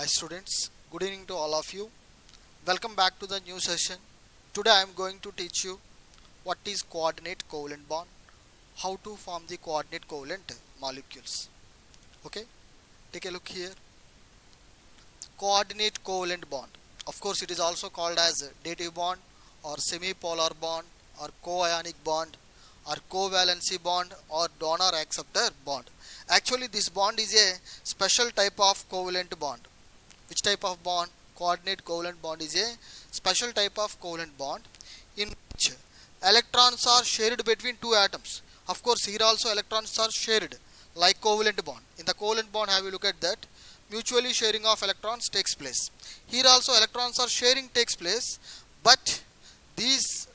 Hi students, good evening to all of you. Welcome back to the new session. Today I am going to teach you what is coordinate covalent bond, how to form the coordinate covalent molecules. Okay, take a look here. Coordinate covalent bond. Of course, it is also called as dative bond or semi-polar bond or co-ionic bond or covalency bond or donor acceptor bond. Actually, this bond is a special type of covalent bond. Which type of bond? Coordinate covalent bond is a special type of covalent bond in which electrons are shared between two atoms. Of course, here also electrons are shared like covalent bond. In the covalent bond, have you look at that? Mutually sharing of electrons takes place. Here also electrons are sharing takes place, but these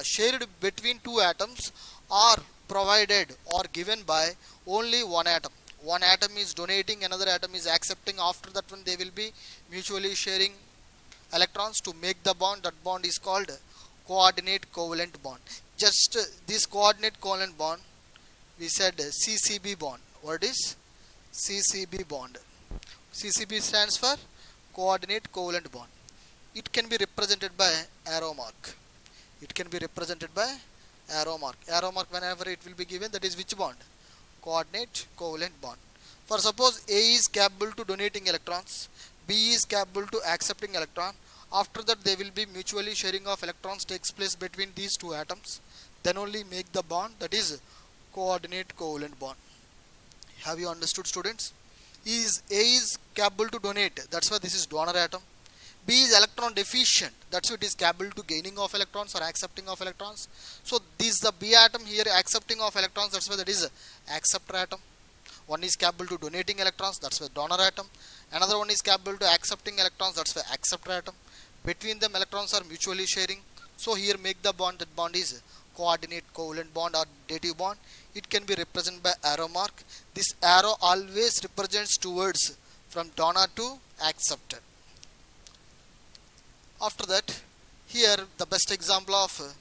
shared between two atoms are provided or given by only one atom. One atom is donating, another atom is accepting. After that one they will be mutually sharing electrons to make the bond. That bond is called coordinate covalent bond. Just this coordinate covalent bond, we said CCB bond. What is CCB bond? CCB stands for coordinate covalent bond. It can be represented by arrow mark. It can be represented by arrow mark. Arrow mark whenever it will be given, that is which bond? Coordinate covalent bond. For suppose A is capable to donating electrons, B is capable to accepting electron. After that they will be mutually sharing of electrons takes place between these two atoms. Then only make the bond, that is coordinate covalent bond. Have you understood, students? A is capable to donate, that's why this is donor atom. B is electron deficient, that's why it is capable to gaining of electrons or accepting of electrons. So this the B atom here accepting of electrons, that's why that is acceptor atom. One is capable to donating electrons, that's why donor atom. Another one is capable to accepting electrons, that's why acceptor atom. Between them electrons are mutually sharing. So here make the bond, that bond is coordinate covalent bond or dative bond. It can be represented by arrow mark. This arrow always represents towards from donor to acceptor. After that, here the best example of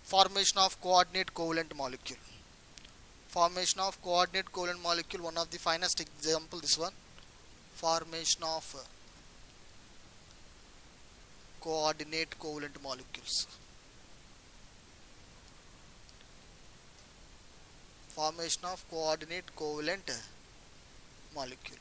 formation of coordinate covalent molecule. Formation of coordinate covalent molecule, one of the finest example, this one. Formation of coordinate covalent molecules. Formation of coordinate covalent molecule.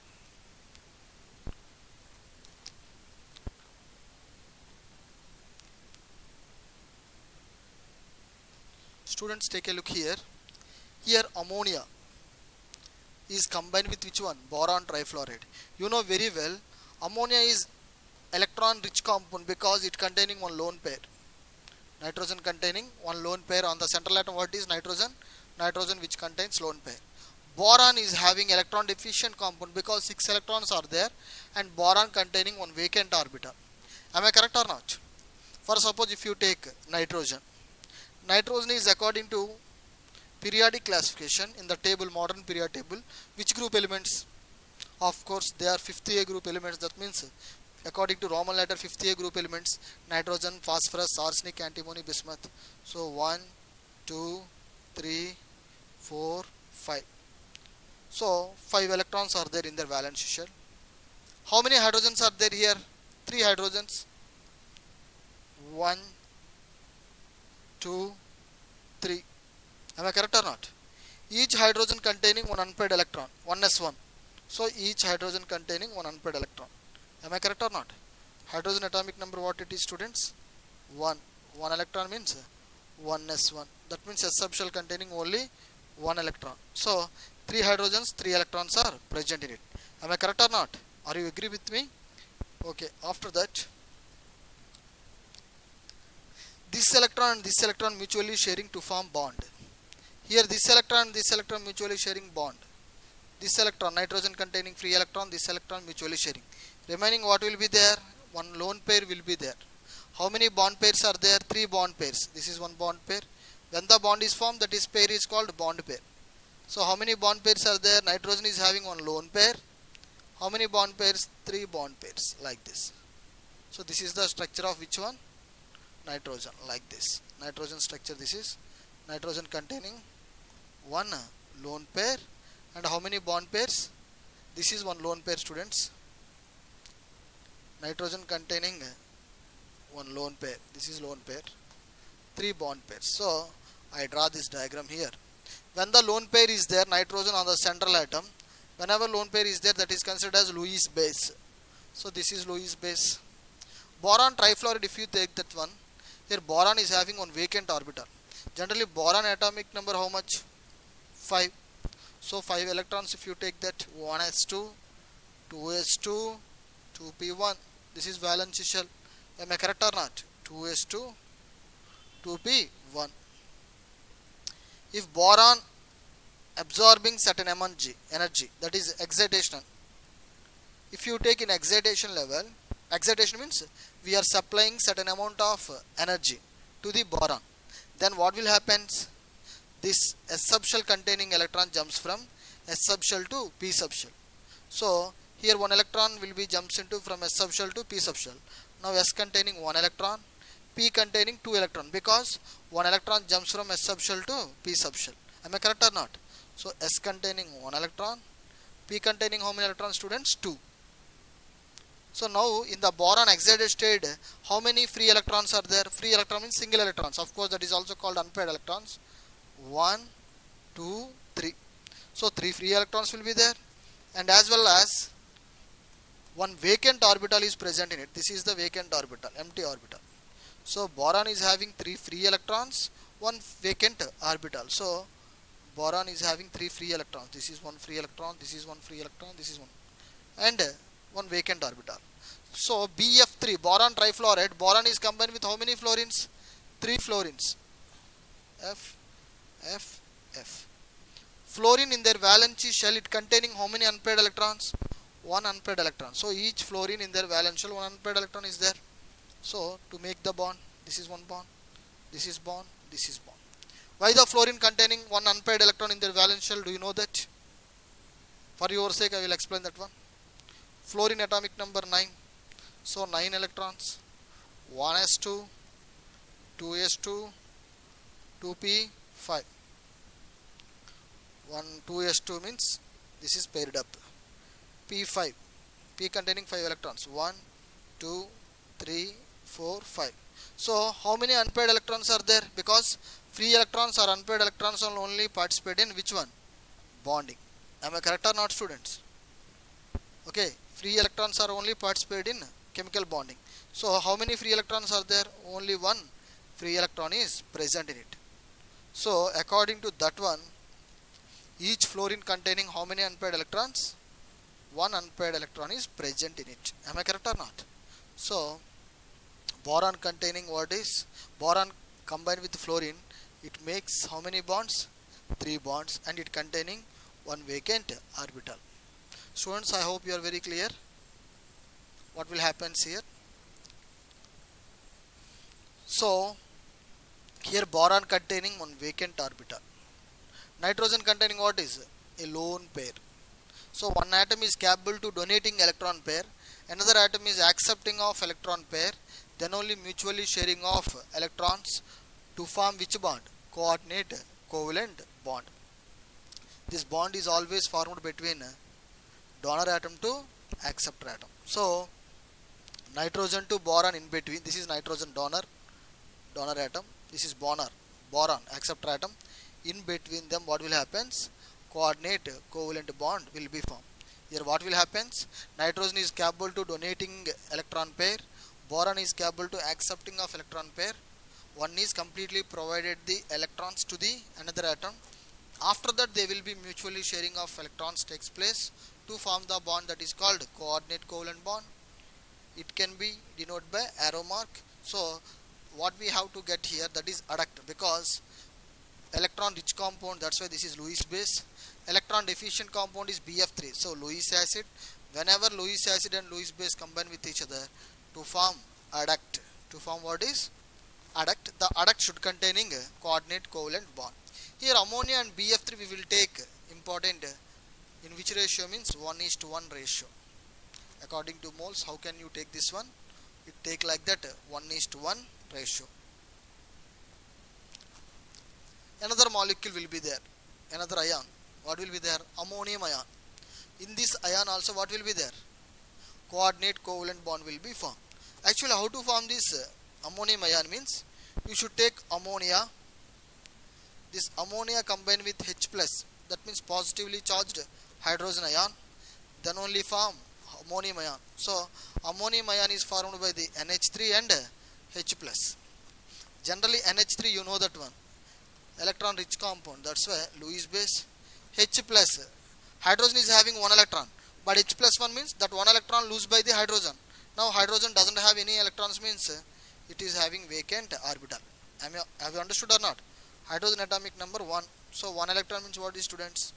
Students, take a look here. Here ammonia is combined with which one? Boron trifluoride. You know very well ammonia is electron rich compound because it containing one lone pair. Nitrogen containing one lone pair on the central atom. What is nitrogen? Nitrogen which contains lone pair. Boron is having electron deficient compound because 6 electrons are there and boron containing one vacant orbital. Am I correct or not? For suppose if you take nitrogen. Nitrogen is according to periodic classification in the table, modern periodic table, which group elements? Of course they are 50A group elements. That means according to Roman letter 50A group elements: nitrogen, phosphorus, arsenic, antimony, bismuth. So 1, 2, 3, 4, 5. So 5 electrons are there in their valence shell. How many hydrogens are there here? 3 hydrogens. 1, 2, 3. Am I correct or not? Each hydrogen containing one unpaired electron, 1s1. So each hydrogen containing one unpaired electron. Am I correct or not? Hydrogen atomic number, what it is, students? 1. 1 electron means 1s1. That means S subshell containing only 1 electron. So 3 hydrogens, 3 electrons are present in it. Am I correct or not? Are you agree with me? Okay. After that, this electron and this electron mutually sharing to form bond. Here this electron and this electron mutually sharing bond. This electron, nitrogen containing free electron, this electron mutually sharing. Remaining what will be there? One lone pair will be there. How many bond pairs are there? 3 bond pairs. This is one bond pair. When the bond is formed, that is pair is called bond pair. So how many bond pairs are there? Nitrogen is having one lone pair. How many bond pairs? 3 bond pairs, like this. So this is the structure of which one? Nitrogen, like this. Nitrogen structure, this is nitrogen containing one lone pair. And how many bond pairs? This is one lone pair, students. nitrogen containing one lone pair. This is lone pair, 3 bond pairs. So I draw this diagram here. When the lone pair is there, nitrogen on the central atom, whenever lone pair is there, that is considered as Lewis base. So this is Lewis base. Boron trifluoride, if you take that one, here boron is having one vacant orbital. Generally boron atomic number how much? 5. So 5 electrons, if you take that, 1s2, 2s2, 2p1. This is valence shell. Am I correct or not? 2s2, 2p1. If boron absorbing certain energy, that is excitation. If you take in excitation level, excitation means we are supplying certain amount of energy to the boron. Then what will happen? This S subshell containing electron jumps from S subshell to P subshell. So here one electron will be jumps into from S subshell to P subshell. Now S containing 1 electron, P containing 2 electron, because 1 electron jumps from S subshell to P subshell. Am I correct or not? So S containing 1 electron, P containing how many electrons, students? 2. So now in the boron excited state, how many free electrons are there? Free electron means single electrons. Of course that is also called unpaired electrons. 1, 2, 3. So 3 free electrons will be there, and as well as one vacant orbital is present in it. This is the vacant orbital, empty orbital. So boron is having 3 free electrons, 1 vacant orbital. So boron is having 3 free electrons. This is 1 free electron, this is 1 free electron, this is 1, and 1 vacant orbital. So BF3, boron trifluoride, boron is combined with how many fluorines? 3 fluorines. F, F, F. Fluorine in their valence shell, it containing how many unpaired electrons? 1 unpaired electron. So each fluorine in their valence shell, 1 unpaired electron is there. So to make the bond, this is 1 bond, this is bond, this is bond. Why the fluorine containing 1 unpaired electron in their valence shell? Do you know that? For your sake I will explain that one. Fluorine atomic number 9. So 9 electrons, 1s2, 2s2, 2p5. 2s2 means this is paired up. p5, p containing 5 electrons, 1, 2, 3, 4, 5. So how many unpaired electrons are there? Because free electrons or unpaired electrons will only participate in which one? Bonding. Am I correct or not, students? Okay, free electrons are only participate in chemical bonding. So how many free electrons are there? Only 1 free electron is present in it. So according to that one, each fluorine containing how many unpaired electrons? 1 unpaired electron is present in it. Am I correct or not? So boron containing what is? Boron combined with fluorine, it makes how many bonds? 3 bonds, and it containing 1 vacant orbital. Students, I hope you are very clear what will happen here. So here boron containing 1 vacant orbital. Nitrogen containing what is? A lone pair. So one atom is capable to donating electron pair, another atom is accepting of electron pair, then only mutually sharing of electrons to form which bond? Coordinate covalent bond. This bond is always formed between donor atom to acceptor atom. So nitrogen to boron in between, this is nitrogen donor atom, this is boron acceptor atom. In between them what will happen? Coordinate covalent bond will be formed. Here what will happen? Nitrogen is capable to donating electron pair, boron is capable to accepting of electron pair. One is completely provided the electrons to the another atom. After that they will be mutually sharing of electrons takes place to form the bond that is called coordinate covalent bond. It can be denoted by arrow mark. So what we have to get here, that is adduct, because electron rich compound, that's why this is Lewis base. Electron deficient compound is BF3. So Lewis acid, whenever Lewis acid and Lewis base combine with each other to form adduct, to form what is adduct, the adduct should containing a coordinate covalent bond. Here ammonia and BF3 we will take important in which ratio means 1:1 ratio. According to moles, how can you take this one? You take like that 1:1 ratio. Another molecule will be there, another ion. What will be there? Ammonium ion. In this ion also what will be there? coordinate covalent bond will be formed. Actually, how to form this ammonium ion means you should take ammonia. This ammonia combined with H plus, that means positively charged hydrogen ion, then only form ammonium ion. So ammonium ion is formed by the NH3 and H plus. Generally NH3, you know that one, electron rich compound, that's why Lewis base. H plus, hydrogen is having one electron, but H plus 1 means that one electron lose by the hydrogen. Now hydrogen doesn't have any electrons means it is having vacant orbital. Have you understood or not? Hydrogen atomic number 1. So 1 electron means what is, students?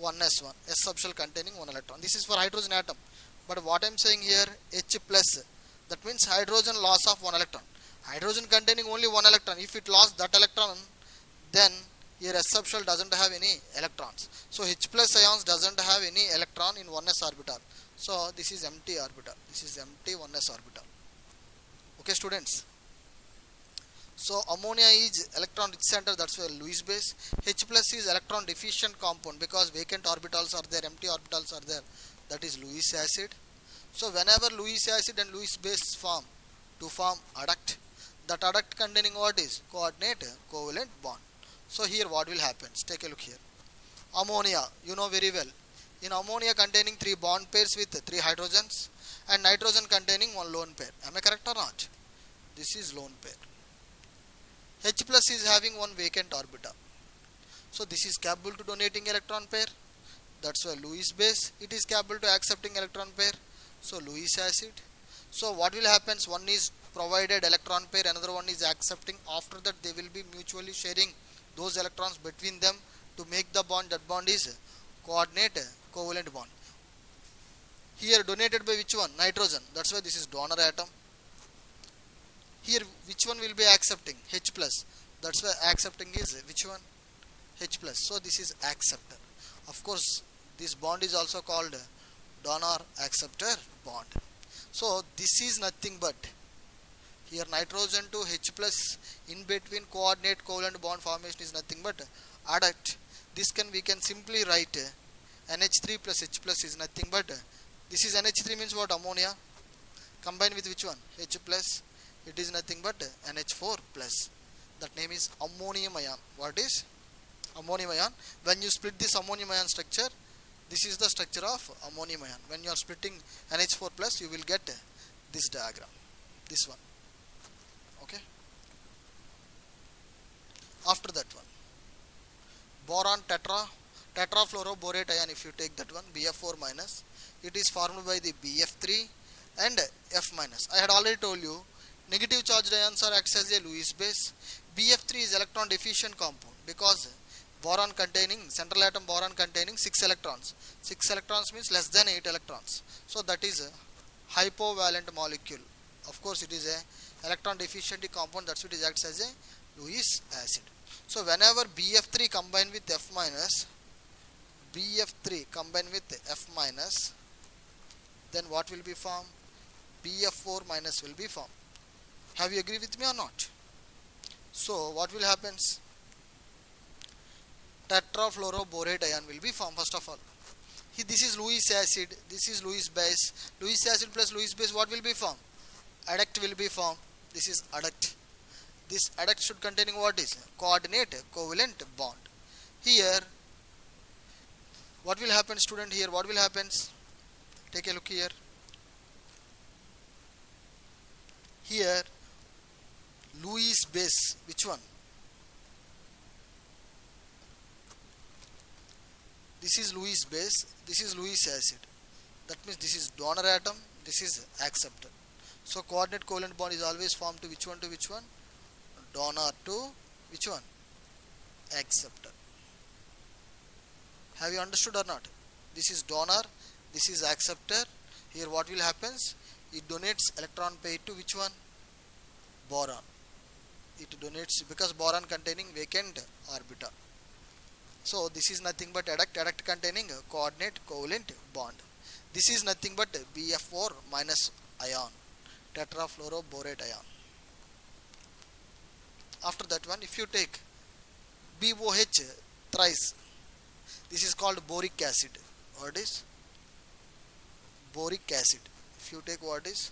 1s1, s subshell containing 1 electron. This is for hydrogen atom. But what I am saying here, H plus, that means hydrogen loss of 1 electron. Hydrogen containing only 1 electron. If it lost that electron, then here s subshell doesn't have any electrons. So H plus ions doesn't have any electron in 1s orbital. So this is empty orbital. This is empty 1s orbital. Okay, students. So ammonia is electron rich center, that's why Lewis base. H plus is electron deficient compound because vacant orbitals are there, empty orbitals are there, that is Lewis acid. So whenever Lewis acid and Lewis base form to form adduct, that adduct containing what is? Coordinate covalent bond. So here what will happen? Take a look here. Ammonia, you know very well. In ammonia containing 3 bond pairs with 3 hydrogens and nitrogen containing 1 lone pair. Am I correct or not? This is lone pair. H plus is having 1 vacant orbital. So this is capable to donating electron pair. That's why Lewis base. It is capable to accepting electron pair. So Lewis acid. So what will happen? One is provided electron pair, another one is accepting. After that they will be mutually sharing those electrons between them to make the bond. That bond is coordinate covalent bond. Here donated by which one? Nitrogen. That's why this is donor atom. Here which one will be accepting? H plus. That's why accepting is which one? H plus. So this is acceptor. Of course this bond is also called donor acceptor bond. So this is nothing but here nitrogen to H plus in between coordinate covalent bond formation is nothing but adduct. This we can simply write NH3 plus H plus is nothing but this is NH3 means what? Ammonia combined with which one? H plus. It is nothing but NH4 plus. That name is ammonium ion. What is ammonium ion? When you split this ammonium ion structure, this is the structure of ammonium ion. When you are splitting NH4 plus, you will get this diagram, this one. Okay. After that one, boron tetrafluoroborate ion. If you take that one, BF4 minus, it is formed by the BF3 and F minus. I had already told you negative charged ions are acts as a Lewis base. BF3 is electron deficient compound because boron containing, central atom boron containing 6 electrons. 6 electrons means less than 8 electrons. So that is a hypovalent molecule. Of course it is a electron deficient compound, that's why it acts as a Lewis acid. So whenever BF3 combined with F minus, BF3 combined with F minus, then what will be formed? BF4 minus will be formed. Have you agree with me or not? So what will happen? Tetrafluoroborate ion will be formed first of all. This is Lewis acid, this is Lewis base. Lewis acid plus Lewis base, what will be formed? Adduct will be formed. This is adduct. This adduct should containing what is? Coordinate covalent bond. Here what will happen, student? Here what will happen? Take a look here. Here Lewis base, which one? This is Lewis base, this is Lewis acid. That means this is donor atom, this is acceptor. So coordinate covalent bond is always formed to which one? To which one? Donor to which one? Acceptor. Have you understood or not? This is donor, this is acceptor. Here what will happen? It donates electron pair to which one? Boron. It donates because boron containing vacant orbital. So this is nothing but adduct containing coordinate covalent bond. This is nothing but BF4 minus ion, tetrafluoroborate ion. After that one, if you take BOH thrice, this is called boric acid. What is? Boric acid. If you take what is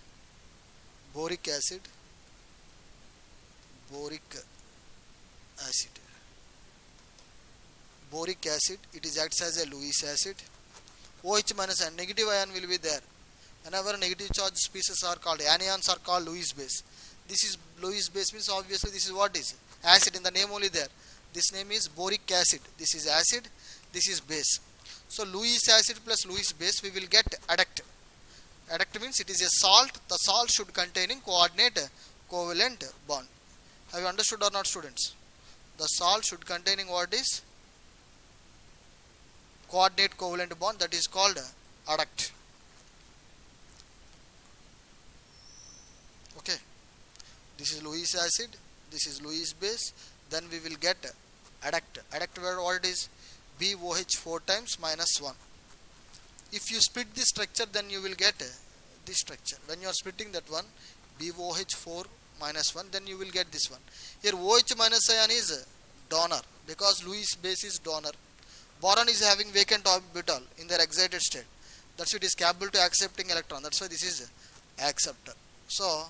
boric acid, boric acid, boric acid, it is acts as a Lewis acid. OH minus and negative ion will be there. Whenever negative charge species are called, anions are called Lewis base. This is Lewis base means obviously this is what is acid, in the name only there. This name is boric acid. This is acid, this is base. So Lewis acid plus Lewis base, we will get adduct. Adduct means it is a salt. The salt should containing coordinate covalent bond. Have you understood or not, students? The salt should containing what is coordinate covalent bond, that is called adduct. Okay, this is Lewis acid, this is Lewis base, then we will get adduct. Adduct where what it is BOH 4 times minus 1. If you split this structure, then you will get this structure. When you are splitting that one, BOH 4 minus 1, then you will get this one. Here OH minus ion is donor, because Lewis base is donor. Boron is having vacant orbital in their excited state. That's why it is capable to accepting electron. That's why this is acceptor. So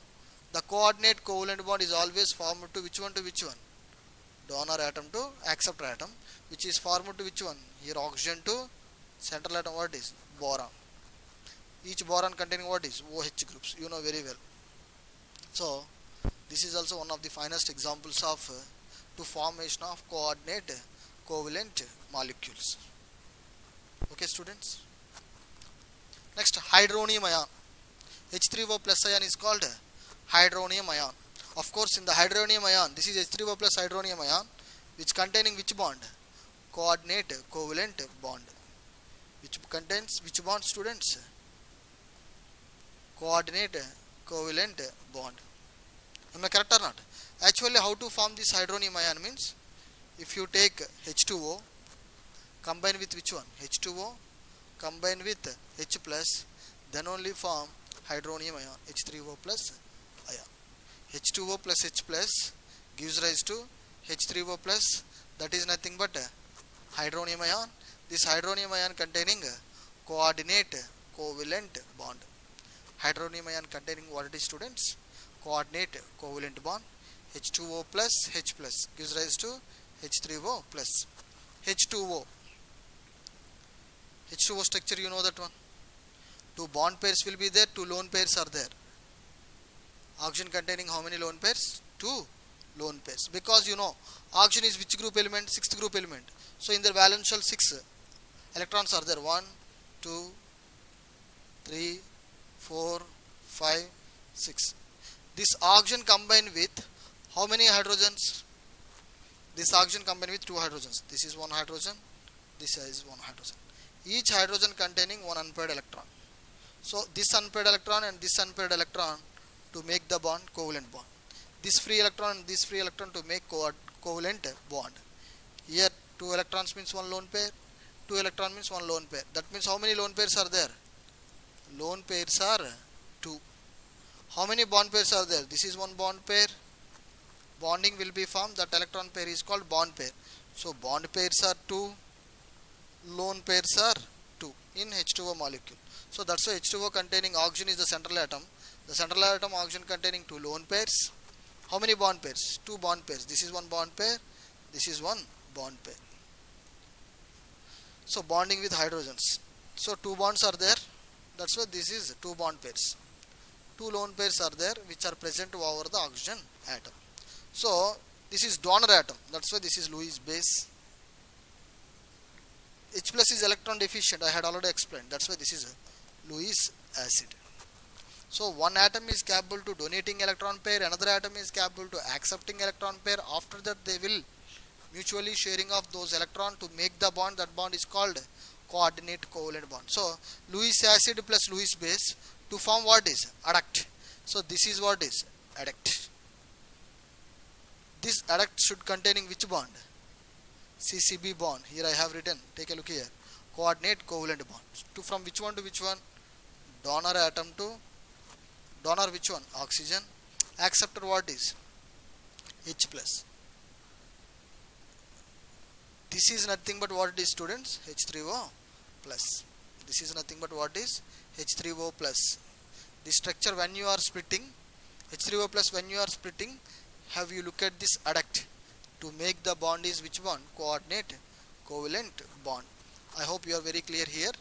the coordinate covalent bond is always formed to which one to which one? Donor atom to acceptor atom, which is formed to which one? Here oxygen to central atom, what is boron. Each boron containing what is OH groups, you know very well. So this is also one of the finest examples of to formation of coordinate covalent molecules. Okay, students. Next, hydronium ion. H3O plus ion is called hydronium ion. Of course, in the hydronium ion, this is H3O plus hydronium ion, which containing which bond? Coordinate covalent bond. Which contains which bond, students? Coordinate covalent bond. Am I correct or not? Actually, how to form this hydronium ion means, if you take H2O, combine with which one? H2O, combine with H plus, then only form hydronium ion, H3O plus ion. H2O plus H plus gives rise to H3O plus, that is nothing but hydronium ion. This hydronium ion containing coordinate covalent bond. Hydronium ion containing what it is, students? Coordinate covalent bond. H2O plus H plus gives rise to H3O plus. H2O structure, you know that one. Two bond pairs will be there, two lone pairs are there. Oxygen containing how many lone pairs? Two lone pairs. Because you know oxygen is which group element? Sixth group element. So in the valence shell 6 electrons are there. 1, 2, 3, 4, 5, 6. This oxygen combined with how many hydrogens? This oxygen combined with two hydrogens. This is one hydrogen, this is one hydrogen. Each hydrogen containing one unpaired electron. So this unpaired electron and this unpaired electron to make the bond, covalent bond. This free electron and this free electron to make covalent bond. Here 2 electrons means one lone pair, 2 electron means one lone pair. That means how many lone pairs are there? Lone pairs are 2. How many bond pairs are there? This is one bond pair. Bonding will be formed. That electron pair is called bond pair. So bond pairs are 2, lone pairs are 2 in H2O molecule. So that's why H2O containing oxygen is the central atom. The central atom oxygen containing 2 lone pairs. How many bond pairs? 2 bond pairs. This is one bond pair. This is one bond pair. So bonding with hydrogens. So 2 bonds are there. That's why this is 2 bond pairs. 2 lone pairs are there which are present over the oxygen atom. So this is donor atom. That's why this is Lewis base. H plus is electron deficient. I had already explained. That's why this is Lewis acid. So one atom is capable to donating electron pair. Another atom is capable to accepting electron pair. After that they will mutually sharing of those electron to make the bond. That bond is called coordinate covalent bond. So Lewis acid plus Lewis base to form what is adduct. So this is what is adduct. This adduct should containing which bond? CCB bond. Here I have written. Take a look here. Coordinate covalent bond. To from which one to which one? Donor atom to donor which one? Oxygen. Acceptor what is? H plus. This is nothing but what it is, students? H3O plus. This is nothing but what is? H3O plus. the structure when you are splitting H3O plus, when you are splitting, have you look at this adduct to make the bond is which bond? Coordinate covalent bond. I hope you are very clear here.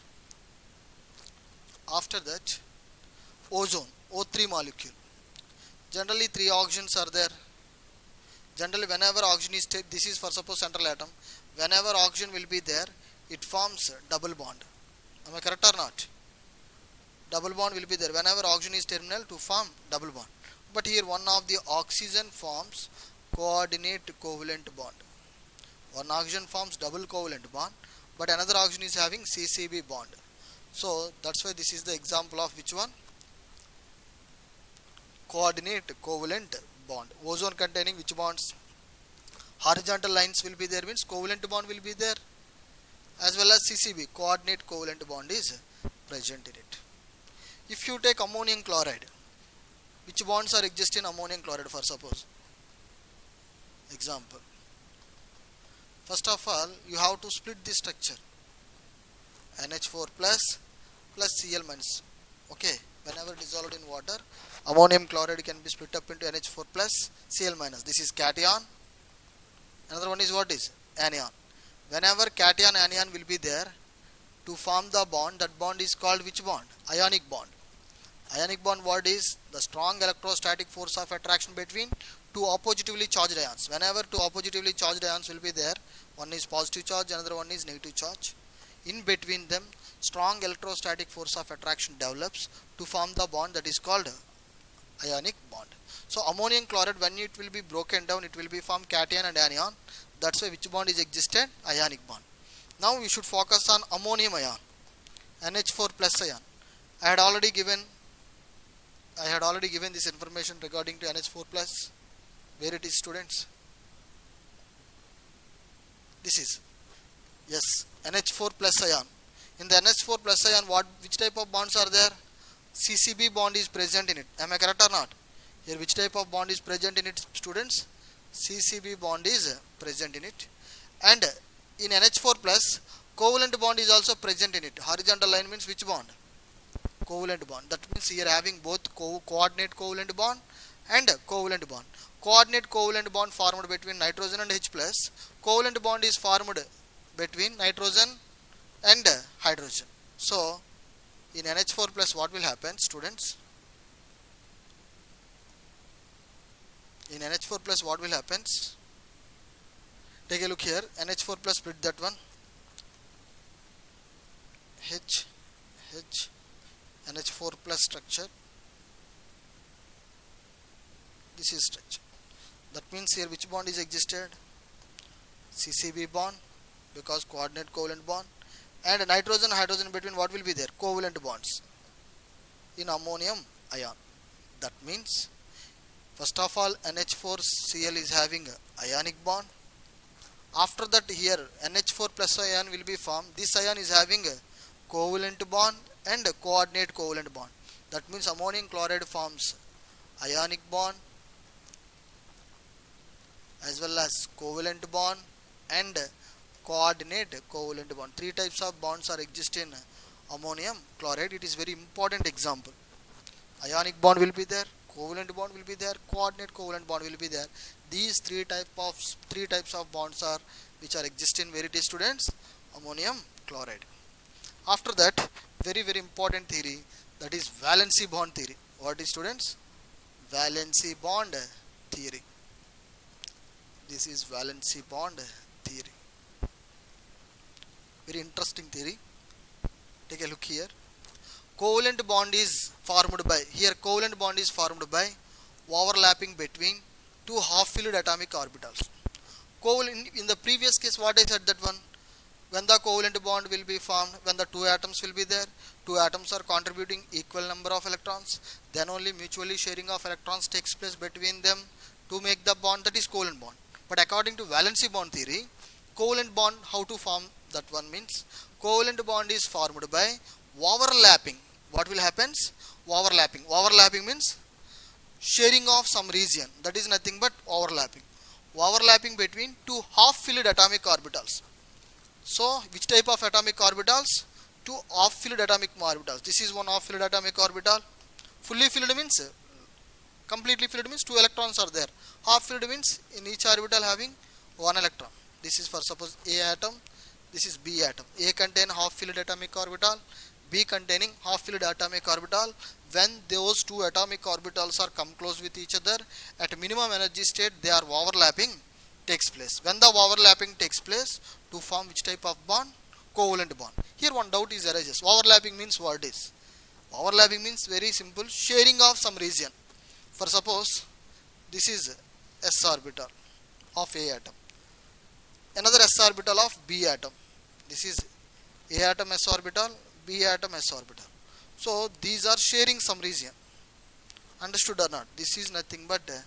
After that, ozone, O3 molecule. Generally 3 oxygens are there. Generally whenever oxygen is this is for suppose central atom, whenever oxygen will be there, it forms double bond. Am I correct or not? Double bond will be there whenever oxygen is terminal to form double bond. But here one of the oxygen forms coordinate covalent bond. One oxygen forms double covalent bond, but another oxygen is having CCB bond. So that's why this is the example of which one? Coordinate covalent bond. Ozone containing which bonds? Horizontal lines will be there, means covalent bond will be there, as well as CCB, coordinate covalent bond is present in it. If you take ammonium chloride, which bonds are exist in ammonium chloride for suppose? Example. First of all, you have to split this structure. NH4 plus Cl minus. Okay, whenever dissolved in water, ammonium chloride can be split up into NH4 plus Cl minus. This is cation. Another one is what is? Anion. Whenever cation anion will be there, to form the bond, that bond is called which bond? Ionic bond. Ionic bond what is? The strong electrostatic force of attraction between two oppositively charged ions. Whenever two oppositively charged ions will be there, one is positive charge, another one is negative charge. In between them, strong electrostatic force of attraction develops to form the bond that is called ionic bond. So ammonium chloride, when it will be broken down, it will be formed cation and anion. That's why which bond is existed? Ionic bond. Now we should focus on ammonium ion, NH4 plus ion. I had already given this information regarding to NH4 plus. Where it is, students? This is, yes, NH4 plus ion. In the NH4 plus ion, which type of bonds are there? CCB bond is present in it. Am I correct or not? Here which type of bond is present in it, students? CCB bond is present in it. And in NH4 plus, covalent bond is also present in it. Horizontal line means which bond? Covalent bond. That means here having both coordinate covalent bond and covalent bond. Coordinate covalent bond formed between nitrogen and H plus. Covalent bond is formed between nitrogen and hydrogen. So in NH4 plus what will happen, students? In NH4 plus what will happen? Take a look here. NH4 plus, split that one. NH4 plus structure. This is structure. That means here which bond is existed? CCB bond, because coordinate covalent bond. And nitrogen hydrogen between what will be there? Covalent bonds in ammonium ion. That means first of all NH4Cl is having ionic bond. After that here NH4 plus ion will be formed. This ion is having a covalent bond and a coordinate covalent bond. That means ammonium chloride forms ionic bond as well as covalent bond and coordinate covalent bond. 3 types of bonds are exist in ammonium chloride. It is very important example. Ionic bond will be there, covalent bond will be there, coordinate covalent bond will be there. These three types of bonds are which are exist in variety, students, ammonium chloride. After that, very important theory, that is valency bond theory. What is, students? Valency bond theory. This is valency bond theory. Very interesting theory. Take a look here. Covalent bond is formed by, here covalent bond is formed by overlapping between two half-filled atomic orbitals. In the previous case, what I said, that one, when the covalent bond will be formed, when the two atoms will be there, two atoms are contributing equal number of electrons, then only mutually sharing of electrons takes place between them to make the bond, that is covalent bond. But according to valency bond theory, covalent bond, how to form that one means, covalent bond is formed by overlapping. What will happen? Overlapping. Overlapping means sharing of some region, that is nothing but overlapping. Overlapping between two half-filled atomic orbitals. So which type of atomic orbitals? Two half-filled atomic orbitals. This is one half-filled atomic orbital Fully filled means completely filled means 2 electrons are there. Half filled means in each orbital having 1 electron. This is for suppose A atom, this is B atom. A contain half filled atomic orbital, B containing half filled atomic orbital. When those two atomic orbitals are come close with each other at minimum energy state, they are overlapping takes place. When the overlapping takes place, to form which type of bond? Covalent bond. Here one doubt is arises. Overlapping means what is? Overlapping means very simple, sharing of some region. For suppose this is s orbital of A atom, another s orbital of B atom. This is A atom s orbital, B atom s orbital. So these are sharing some region. Understood or not? This is nothing but a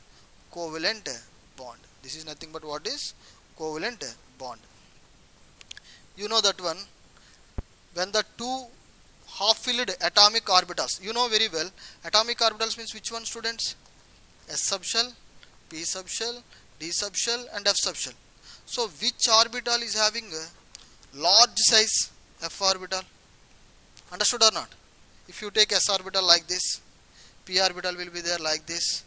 covalent bond. This is nothing but what is? Covalent bond. You know that one. When the two half-filled atomic orbitals, you know very well, atomic orbitals means which one, students? S subshell, P subshell, D subshell and F subshell. So which orbital is having a large size? F orbital. Understood or not? If you take S orbital like this, P orbital will be there like this,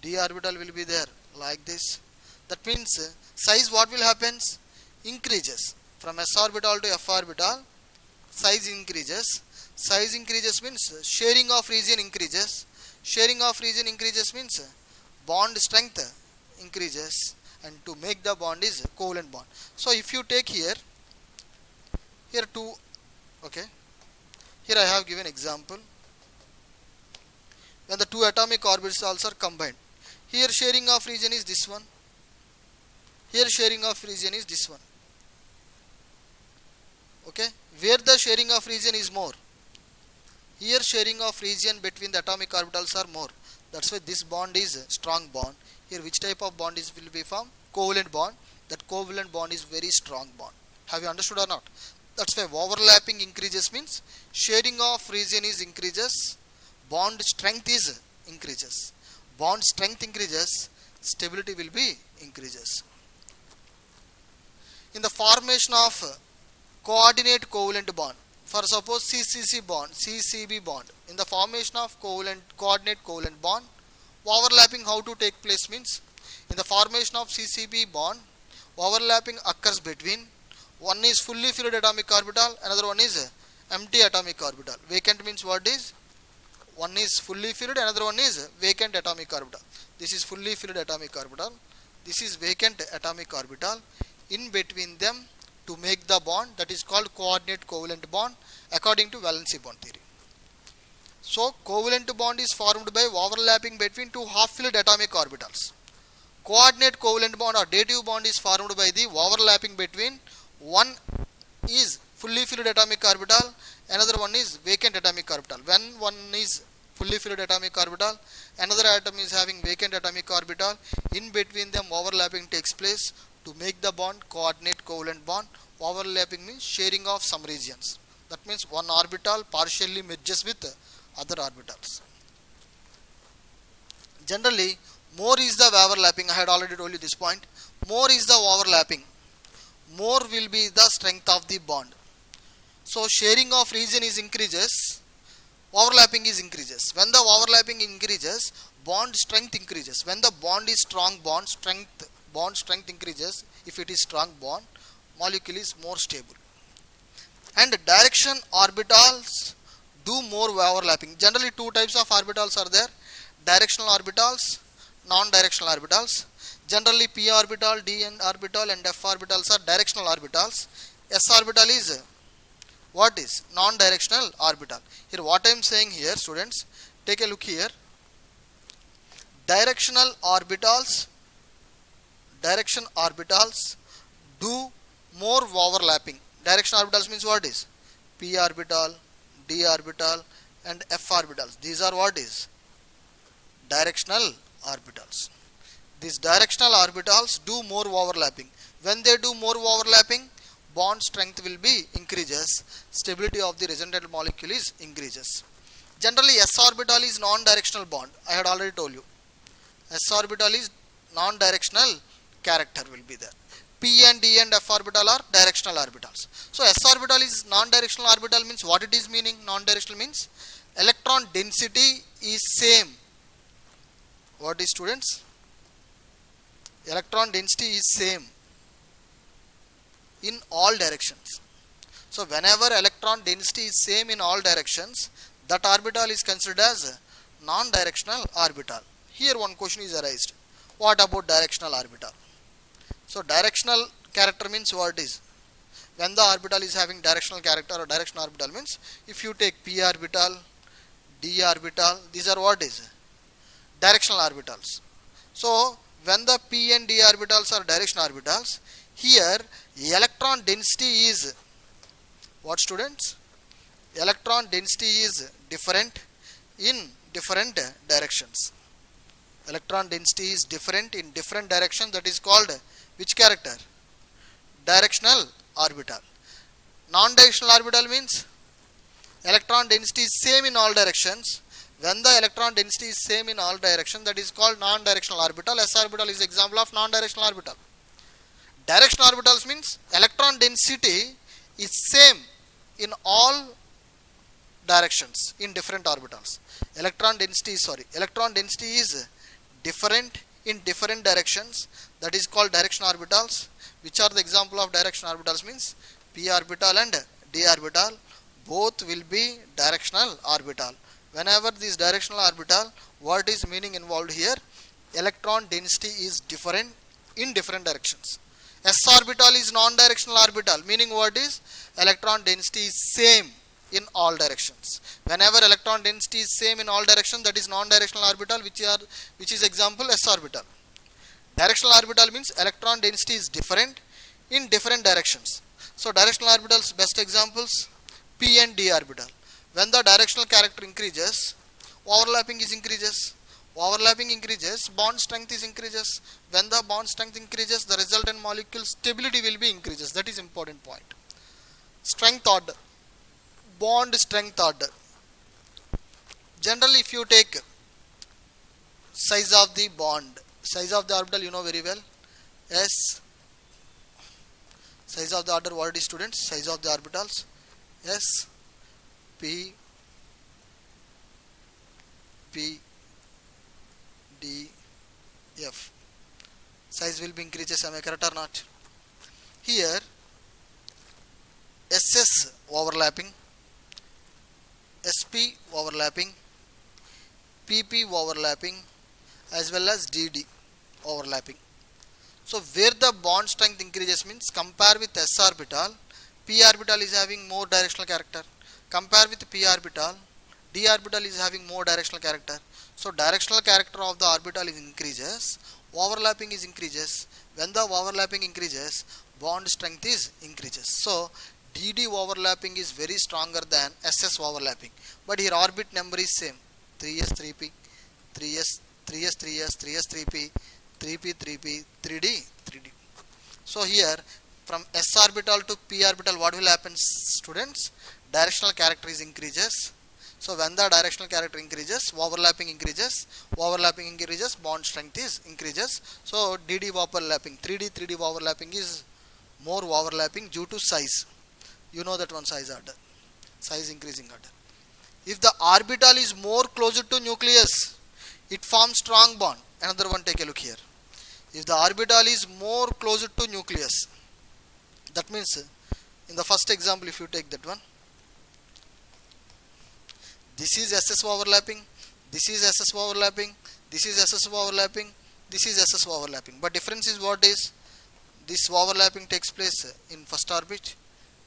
D orbital will be there like this. That means size what will happen? Increases. From S orbital to F orbital, size increases. Size increases means sharing of region increases. Sharing of region increases means bond strength increases, and to make the bond is covalent bond. So if you take here two, okay, here I have given example. When the two atomic orbitals are combined, here sharing of region is this one, here sharing of region is this one. Okay, where the sharing of region is more, here sharing of region between the atomic orbitals are more. That's why this bond is a strong bond. Here which type of bond is will be formed? Covalent bond. That covalent bond is very strong bond. Have you understood or not? That's why overlapping increases means sharing of region is increases, bond strength is increases. Bond strength increases, stability will be increases. In the formation of coordinate covalent bond, for suppose CCC bond, CCB bond, in the formation of coordinate covalent bond, overlapping how to take place means, in the formation of CCB bond, overlapping occurs between one is fully filled atomic orbital, another one is empty atomic orbital. Vacant means what is? One is fully filled, another one is vacant atomic orbital. This is fully filled atomic orbital, this is vacant atomic orbital. In between them, to make the bond, that is called coordinate covalent bond according to valency bond theory. So covalent bond is formed by overlapping between two half-filled atomic orbitals. Coordinate covalent bond or dative bond is formed by the overlapping between one is fully filled atomic orbital, another one is vacant atomic orbital. When one is fully filled atomic orbital, another atom is having vacant atomic orbital, in between them overlapping takes place. To make the bond coordinate covalent bond, overlapping means sharing of some regions. That means one orbital partially merges with other orbitals. Generally, more is the overlapping. I had already told you this point. More is the overlapping, more will be the strength of the bond. So sharing of region is increases, overlapping is increases. When the overlapping increases, bond strength increases. When the bond is strong, bond strength increases. If it is strong bond, molecule is more stable. And direction orbitals do more overlapping. Generally two types of orbitals are there: directional orbitals, non-directional orbitals. Generally p orbital, d orbital and f orbitals are directional orbitals. S orbital is what is? Non-directional orbital. Here what I am saying here, students, take a look here. Directional orbitals do more overlapping. Directional orbitals means what is? P orbital, D orbital and F orbitals. These are what is? Directional orbitals. These directional orbitals do more overlapping. When they do more overlapping, bond strength will be increases, stability of the resultant molecule is increases. Generally S orbital is non-directional bond. I had already told you. S orbital is non-directional character will be there. P and D and F orbital are directional orbitals. So S orbital is non-directional orbital means what it is meaning? Non-directional means electron density is same. What is, students? Electron density is same in all directions. So whenever electron density is same in all directions, that orbital is considered as non-directional orbital. Here one question is arised. What about directional orbital? So directional character means what is? When the orbital is having directional character or directional orbital means, if you take p orbital, d orbital, these are what is? Directional orbitals. So when the p and d orbitals are directional orbitals, here electron density is what, students? Electron density is different in different directions. Electron density is different in different directions. That is called which character? Directional orbital. Non-directional orbital means electron density is same in all directions. When the electron density is same in all directions, that is called non-directional orbital. S orbital is example of non-directional orbital. Directional orbitals means electron density is same in all directions in different orbitals. Electron density is different in different directions. That is called directional orbitals. Which are the example of directional orbitals means p orbital and d orbital. Both will be directional orbital. Whenever this directional orbital, what is meaning involved here? Electron density is different in different directions. S orbital is non-directional orbital, meaning what is? Electron density is same in all directions. Whenever electron density is same in all directions, that is non-directional orbital, which is example S orbital. Directional orbital means electron density is different in different directions. So directional orbitals best examples p and d orbital. When the directional character increases, overlapping is increases. Overlapping increases, bond strength is increases. When the bond strength increases, the resultant molecule stability will be increases. That is important point. Strength order, bond strength order. Generally, if you take size of the bond, size of the orbital, you know very well. S, size of the order, what is, students? Size of the orbitals. S, P, P, D, F. Size will be increases. Am I correct or not? Here SS overlapping, SP overlapping, PP overlapping, as well as DD overlapping. So where the bond strength increases means compare with S orbital, P orbital is having more directional character. Compare with P orbital, D orbital is having more directional character. So directional character of the orbital is increases, overlapping is increases. When the overlapping increases, bond strength is increases. So DD overlapping is very stronger than SS overlapping. But here orbit number is same. 3s 3p, 3s 3s 3s, 3s 3p, 3p 3p, 3d 3d. So here from S orbital to P orbital, what will happen, students? Directional character is increases. So when the directional character increases, overlapping increases, bond strength is increases. So DD overlapping, 3D overlapping is more overlapping due to size. You know that one, size order, size increasing order. If the orbital is more closer to nucleus, it forms strong bond. Another one, take a look here. If the orbital is more closer to nucleus, that means in the first example, if you take that one, this is SS overlapping, this is SS overlapping, this is SS overlapping, this is SS overlapping. But difference is what is? This overlapping takes place in first orbit,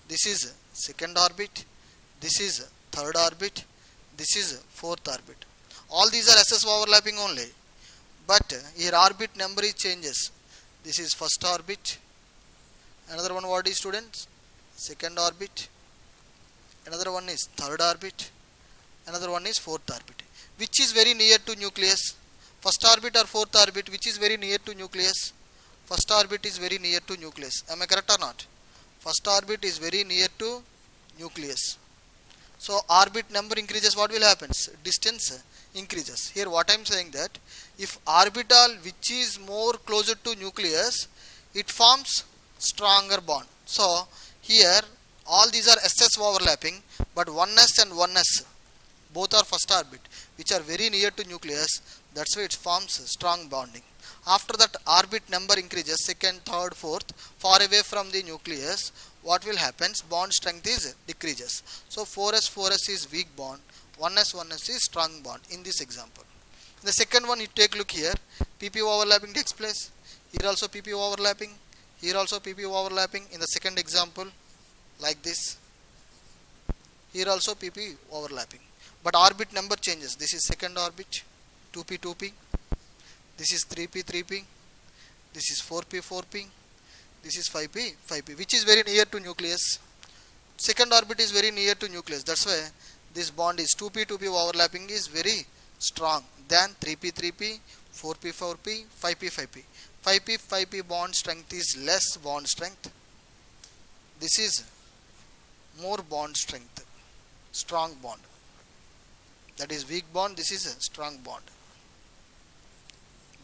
this is second orbit, this is third orbit, this is fourth orbit. All these are SS overlapping only. But here orbit number is changes. This is first orbit. Another one, what is, students? Second orbit. Another one is third orbit. Another one is fourth orbit. Which is very near to nucleus? First orbit or fourth orbit? Which is very near to nucleus? First orbit is very near to nucleus. Am I correct or not? First orbit is very near to nucleus. So orbit number increases, what will happen? Distance increases. Here what I am saying that if orbital which is more closer to nucleus, it forms stronger bond. So here all these are SS overlapping, but 1s and 1s, both are first orbit which are very near to nucleus, that's why it forms strong bonding. After that orbit number increases, second, third, fourth, far away from the nucleus, what will happen? Bond strength is decreases. So 4s is weak bond, 1s is strong bond in this example. The second one, you take look here, pp overlapping takes place. Here also pp overlapping, here also pp overlapping in the second example, like this. Here also pp overlapping, but orbit number changes. This is second orbit, 2p 2p, this is 3p 3p, this is 4p 4p, this is 5p 5p, which is very near to nucleus. Second orbit is very near to nucleus, that's why this bond is 2p 2p overlapping is very strong than 3p 3p, 4p 4p, 5p 5p. 5p 5p bond strength is less bond strength. This is more bond strength, strong bond. That is weak bond, this is a strong bond.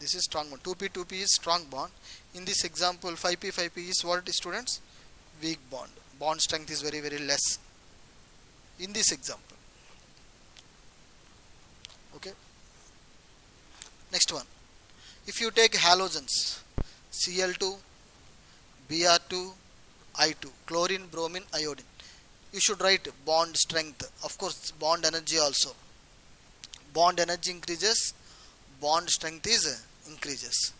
This is strong bond. 2p 2p is strong bond. In this example 5p 5p is what, students? Weak bond. Bond strength is very less in this example. Okay. Next one. If you take halogens, Cl2, Br2, I2, chlorine, bromine, iodine, you should write bond strength. Of course, bond energy also. Bond energy increases, bond strength is increases.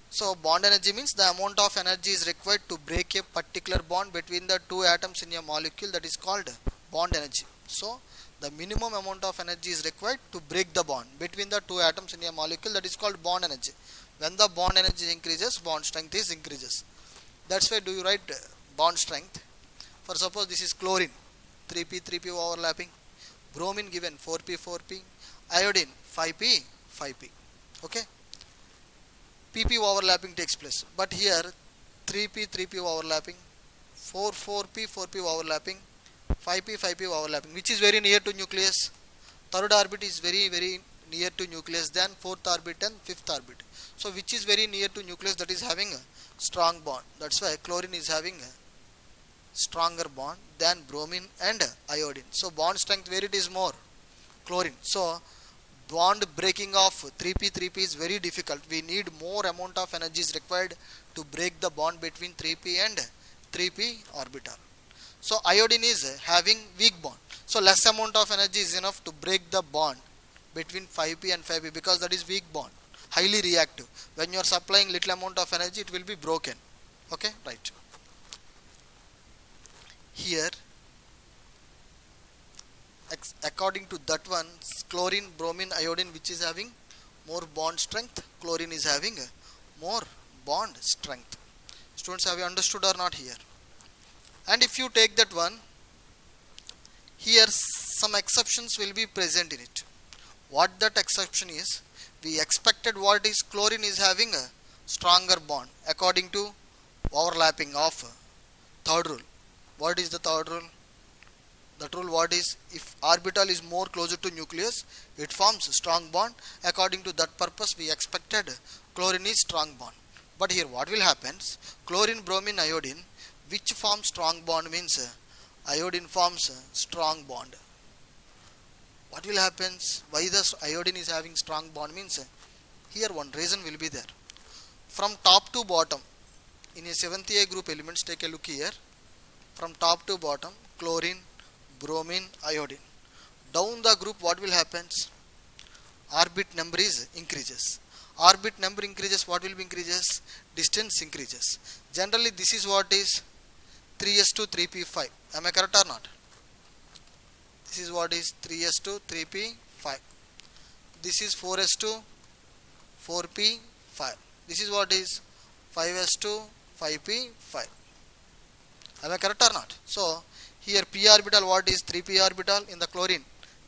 So bond energy means the amount of energy is required to break a particular bond between the two atoms in a molecule, that is called bond energy. So the minimum amount of energy is required to break the bond between the two atoms in a molecule, that is called bond energy. When the bond energy increases, bond strength is increases. That's why do you write bond strength. For suppose this is chlorine, 3p 3p overlapping, bromine given 4p 4p, iodine 5p 5p. Okay, pp overlapping takes place, but here 3p 3p overlapping, 4p 4p overlapping, 5p 5p overlapping, which is very near to nucleus. Third orbit is very near to nucleus than fourth orbit and fifth orbit. So which is very near to nucleus, that is having a strong bond. That's why chlorine is having a stronger bond than bromine and iodine. So bond strength where it is more? Chlorine. So bond breaking of 3p 3p is very difficult. We need more amount of energy is required to break the bond between 3p and 3p orbital. So iodine is having weak bond. So less amount of energy is enough to break the bond between 5p and 5p, because that is weak bond, highly reactive. When you are supplying little amount of energy, it will be broken. Okay, right. Here according to that one, chlorine, bromine, iodine, which is having more bond strength, chlorine is having more bond strength. Students, have you understood or not here? And if you take that one, here some exceptions will be present in it. What that exception is, we expected what is chlorine is having a stronger bond according to overlapping of third rule. What is the third rule? That rule what is, if orbital is more closer to nucleus, it forms a strong bond. According to that purpose, we expected chlorine is strong bond. But here what will happen? Chlorine, bromine, iodine, which forms strong bond means iodine forms a strong bond. What will happen? Why the iodine is having strong bond means here one reason will be there. From top to bottom, in a 7th A group elements, take a look here. From top to bottom, chlorine, bromine, iodine. Down the group, what will happen? Orbit number is increases. Orbit number increases, what will be increases? Distance increases. Generally, this is what is 3s2 3p5. Am I correct or not? This is what is 3s2 3p5. This is 4s2 4p5. This is what is 5s2 5p5. Am I correct or not? So here p orbital what is 3p orbital in the chlorine,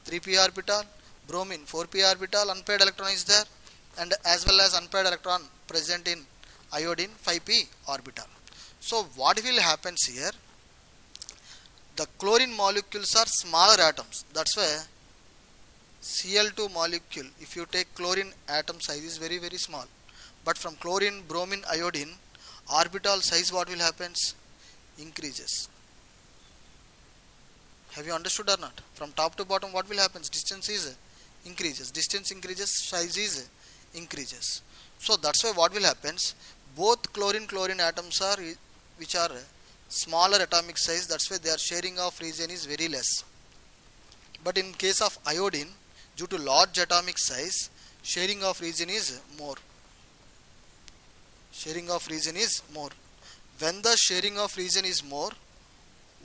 3p orbital, bromine 4p orbital, unpaired electron is there, and as well as unpaired electron present in iodine 5p orbital. So what will happen here? The chlorine molecules are smaller atoms. That's why Cl2 molecule, if you take chlorine, atom size is very small. But from chlorine, bromine, iodine, orbital size what will happen? Increases. Have you understood or not? From top to bottom, what will happen? Distance is increases. Distance increases, size is increases. So that's why what will happen? Both chlorine atoms are which are smaller atomic size. That's why their sharing of region is very less. But in case of iodine, due to large atomic size, sharing of region is more. Sharing of region is more. When the sharing of region is more,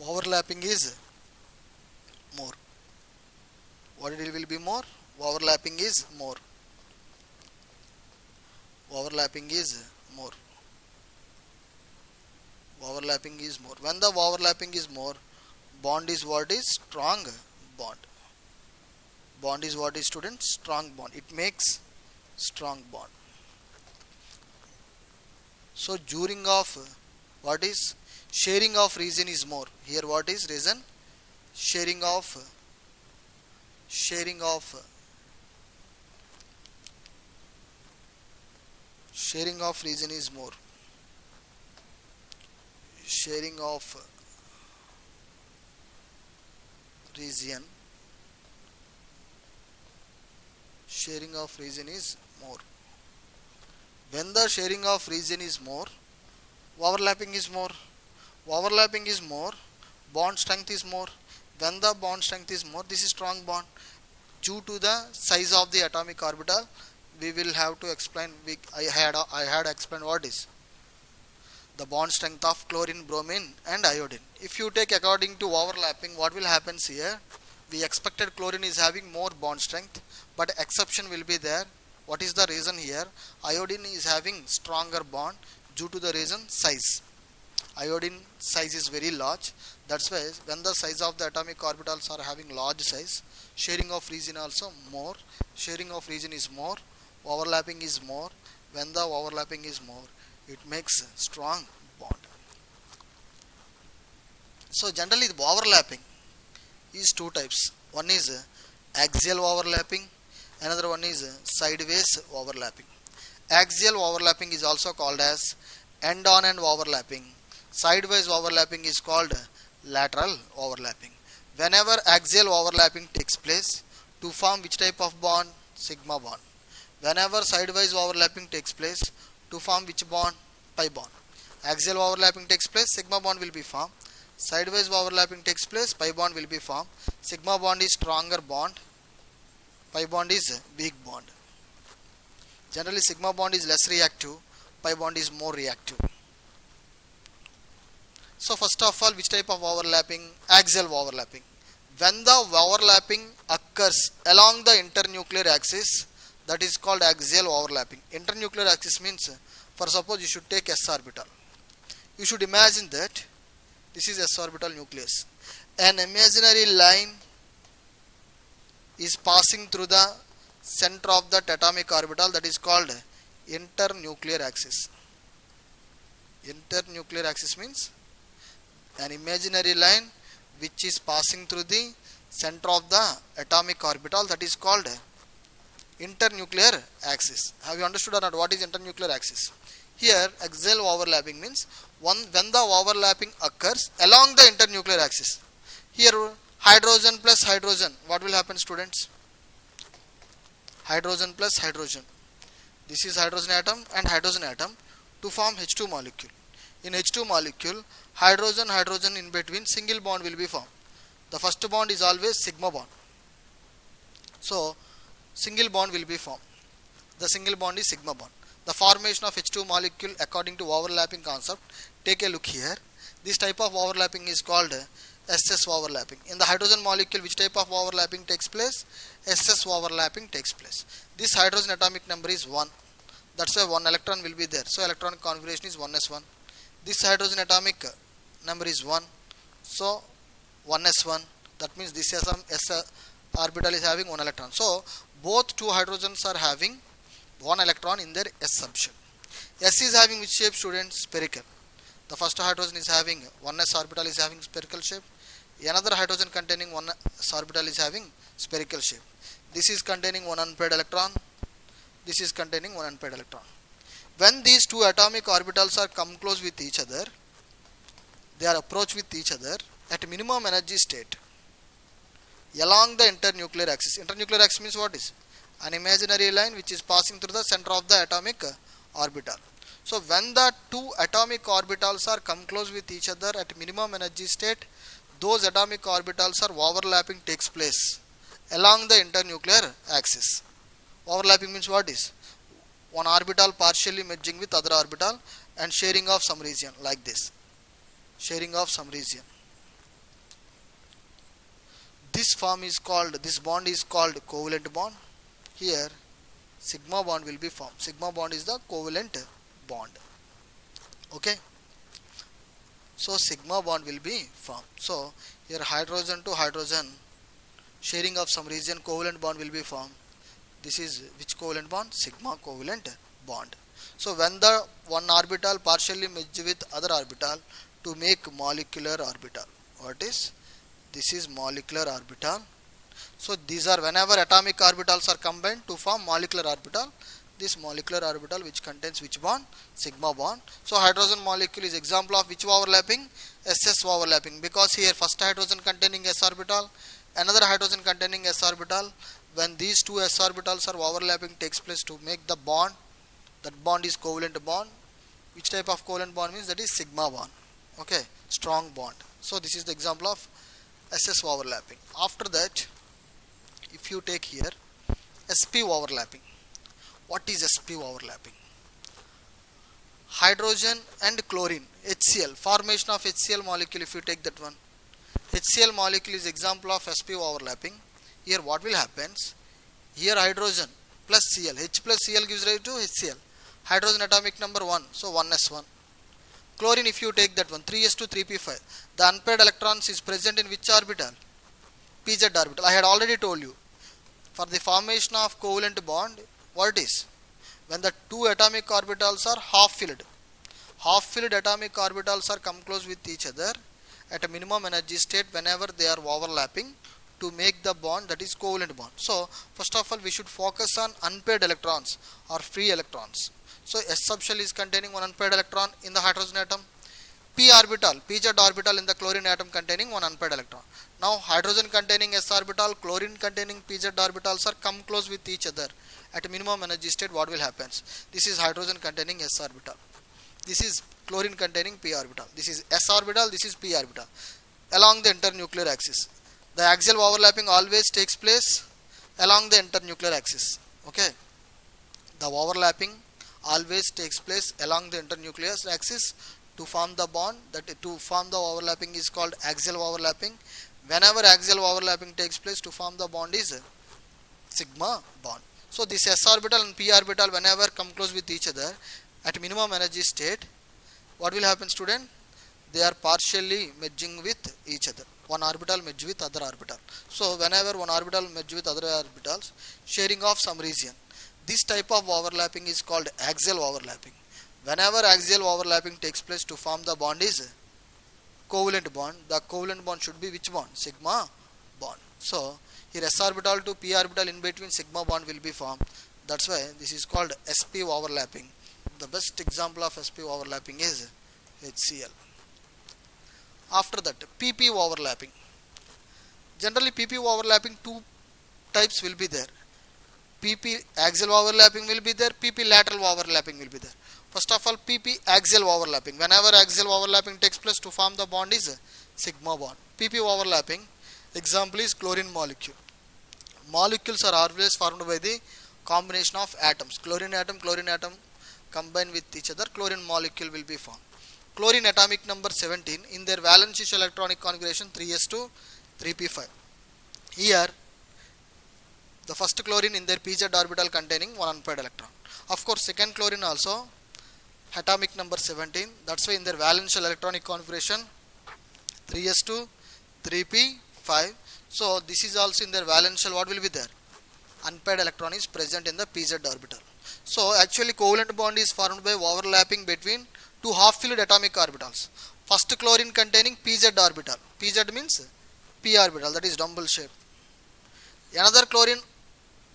overlapping is more. What it will be more? Overlapping is more. Overlapping is more. Overlapping is more. When the overlapping is more, bond is what is? Strong bond. Bond is what is, students? Strong bond. It makes strong bond. So during of what is? Sharing of region is more. Here what is reason? Sharing of sharing of region is more. Sharing of region is more. When the sharing of region is more, overlapping is more. Overlapping is more, bond strength is more. When the bond strength is more, this is strong bond. Due to the size of the atomic orbital, we will have to explain. I had explained what is the bond strength of chlorine, bromine and iodine. If you take according to overlapping, what will happen here? We expected chlorine is having more bond strength, but exception will be there. What is the reason here? Iodine is having stronger bond due to the reason size. Iodine size is very large. That's why when the size of the atomic orbitals are having large size, sharing of region also more. Sharing of region is more. Overlapping is more. When the overlapping is more, it makes strong bond. So generally the overlapping is two types. One is axial overlapping, another one is sideways overlapping. Axial overlapping is also called as end-on end overlapping. Sideways overlapping is called lateral overlapping. Whenever axial overlapping takes place, to form which type of bond? Sigma bond. Whenever sideways overlapping takes place, to form which bond? Pi bond. Axial overlapping takes place, sigma bond will be formed. Sideways overlapping takes place, pi bond will be formed. Sigma bond is stronger bond, pi bond is weak bond. Generally sigma bond is less reactive, pi bond is more reactive. So first of all, which type of overlapping? Axial overlapping. When the overlapping occurs along the internuclear axis, that is called axial overlapping. Internuclear axis means, for suppose you should take s orbital. You should imagine that this is s orbital nucleus. An imaginary line is passing through the center of that atomic orbital, that is called internuclear axis. Internuclear axis means an imaginary line which is passing through the center of the atomic orbital, that is called internuclear axis. Have you understood or not what is internuclear axis? Here axial overlapping means when the overlapping occurs along the internuclear axis. Here hydrogen plus hydrogen, what will happen, students? Hydrogen plus hydrogen. This is hydrogen atom and hydrogen atom to form H2 molecule. In H2 molecule, hydrogen in between single bond will be formed. The first bond is always sigma bond. So single bond will be formed. The single bond is sigma bond. The formation of H2 molecule according to overlapping concept, take a look here. This type of overlapping is called SS overlapping. In the hydrogen molecule, which type of overlapping takes place? SS overlapping takes place. This hydrogen atomic number is 1. That's why 1 electron will be there. So electronic configuration is 1s1. This hydrogen atomic number is 1. So 1s1. That means this s orbital is having 1 electron. So both two hydrogens are having 1 electron in their s subshell. S is having which shape, students? Spherical. The first hydrogen is having 1s orbital is having spherical shape. Another hydrogen containing 1s orbital is having spherical shape. This is containing 1 unpaired electron. This is containing 1 unpaired electron. When these two atomic orbitals are come close with each other, they are approach with each other at minimum energy state. along the internuclear axis. Internuclear axis means what is? An imaginary line which is passing through the center of the atomic orbital. So when the two atomic orbitals are come close with each other at minimum energy state, those atomic orbitals are overlapping takes place along the internuclear axis. Overlapping means what is? One orbital partially merging with other orbital and sharing of some region, like this. Sharing of some region. This bond is called covalent bond. Here sigma bond will be formed. Sigma bond is the covalent bond. Okay. So sigma bond will be formed. So here hydrogen to hydrogen sharing of some region, covalent bond will be formed. This is which covalent bond? Sigma covalent bond. So when the one orbital partially merge with other orbital to make molecular orbital. What is? This is molecular orbital. So these are whenever atomic orbitals are combined to form molecular orbital. This molecular orbital which contains which bond? Sigma bond. So hydrogen molecule is example of which overlapping? SS overlapping, because here first hydrogen containing s orbital, another hydrogen containing s orbital. When these two s orbitals are overlapping takes place to make the bond, that bond is covalent bond. Which type of covalent bond means? That is sigma bond. Okay, strong bond. So this is the example of SS overlapping. After that, if you take here sp overlapping. What is sp overlapping? Hydrogen and chlorine, HCl, formation of HCl molecule. If you take that one, HCl molecule is example of sp overlapping. Here what will happen? Here hydrogen plus Cl, H plus Cl gives rise to HCl. Hydrogen atomic number 1, so 1s1. Chlorine, if you take that one, 3s2 3p5. The unpaired electrons is present in which orbital? Pz orbital. I had already told you. For the formation of covalent bond, what it is? When the two atomic orbitals are half-filled. Half-filled atomic orbitals are come close with each other at a minimum energy state whenever they are overlapping to make the bond, that is covalent bond. So first of all we should focus on unpaired electrons or free electrons. So S subshell is containing one unpaired electron in the hydrogen atom. P orbital, Pz orbital in the chlorine atom containing one unpaired electron. Now hydrogen containing s orbital, chlorine containing Pz orbitals are come close with each other at a minimum energy state. What will happen? This is hydrogen containing s orbital. This is chlorine containing p orbital. This is s orbital. This is p orbital. Along the internuclear axis, the axial overlapping always takes place along the internuclear axis. Okay, the overlapping always takes place along the internuclear axis to form the bond. That to form the overlapping is called axial overlapping. Whenever axial overlapping takes place, to form the bond is sigma bond. So this s orbital and p orbital whenever come close with each other at minimum energy state, what will happen, student? They are partially merging with each other. One orbital merge with other orbital. So whenever one orbital merge with other orbitals, sharing of some region. This type of overlapping is called axial overlapping. Whenever axial overlapping takes place, to form the bond is covalent bond. The covalent bond should be which bond? Sigma bond. So here s orbital to p orbital in between sigma bond will be formed. That's why this is called sp overlapping. The best example of sp overlapping is HCl. After that, pp overlapping. Generally pp overlapping two types will be there. PP axial overlapping will be there, PP lateral overlapping will be there. First of all, PP axial overlapping. Whenever axial overlapping takes place, to form the bond is sigma bond. PP overlapping, example is chlorine molecule. Molecules are always formed by the combination of atoms. Chlorine atom combine with each other, chlorine molecule will be formed. Chlorine atomic number 17 in their valence electronic configuration 3s2 3p5. Here the first chlorine in their Pz orbital containing one unpaired electron. Of course second chlorine also atomic number 17. That's why in their valence electronic configuration 3s2 3p5. So this is also in their valence. What will be there? Unpaired electron is present in the Pz orbital. So actually covalent bond is formed by overlapping between two half-filled atomic orbitals. First chlorine containing Pz orbital. Pz means p orbital, that is dumbbell shape. Another chlorine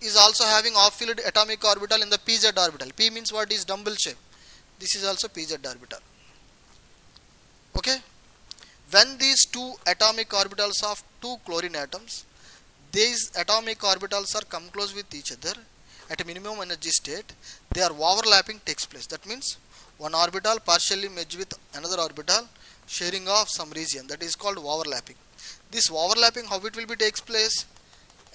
is also having half-filled atomic orbital in the Pz orbital. P means what is dumbbell shape. This is also Pz orbital. Okay. When these two atomic orbitals of two chlorine atoms these atomic orbitals are come close with each other at a minimum energy state, their overlapping takes place. That means one orbital partially merge with another orbital sharing of some region, that is called overlapping. This overlapping, how it will be takes place?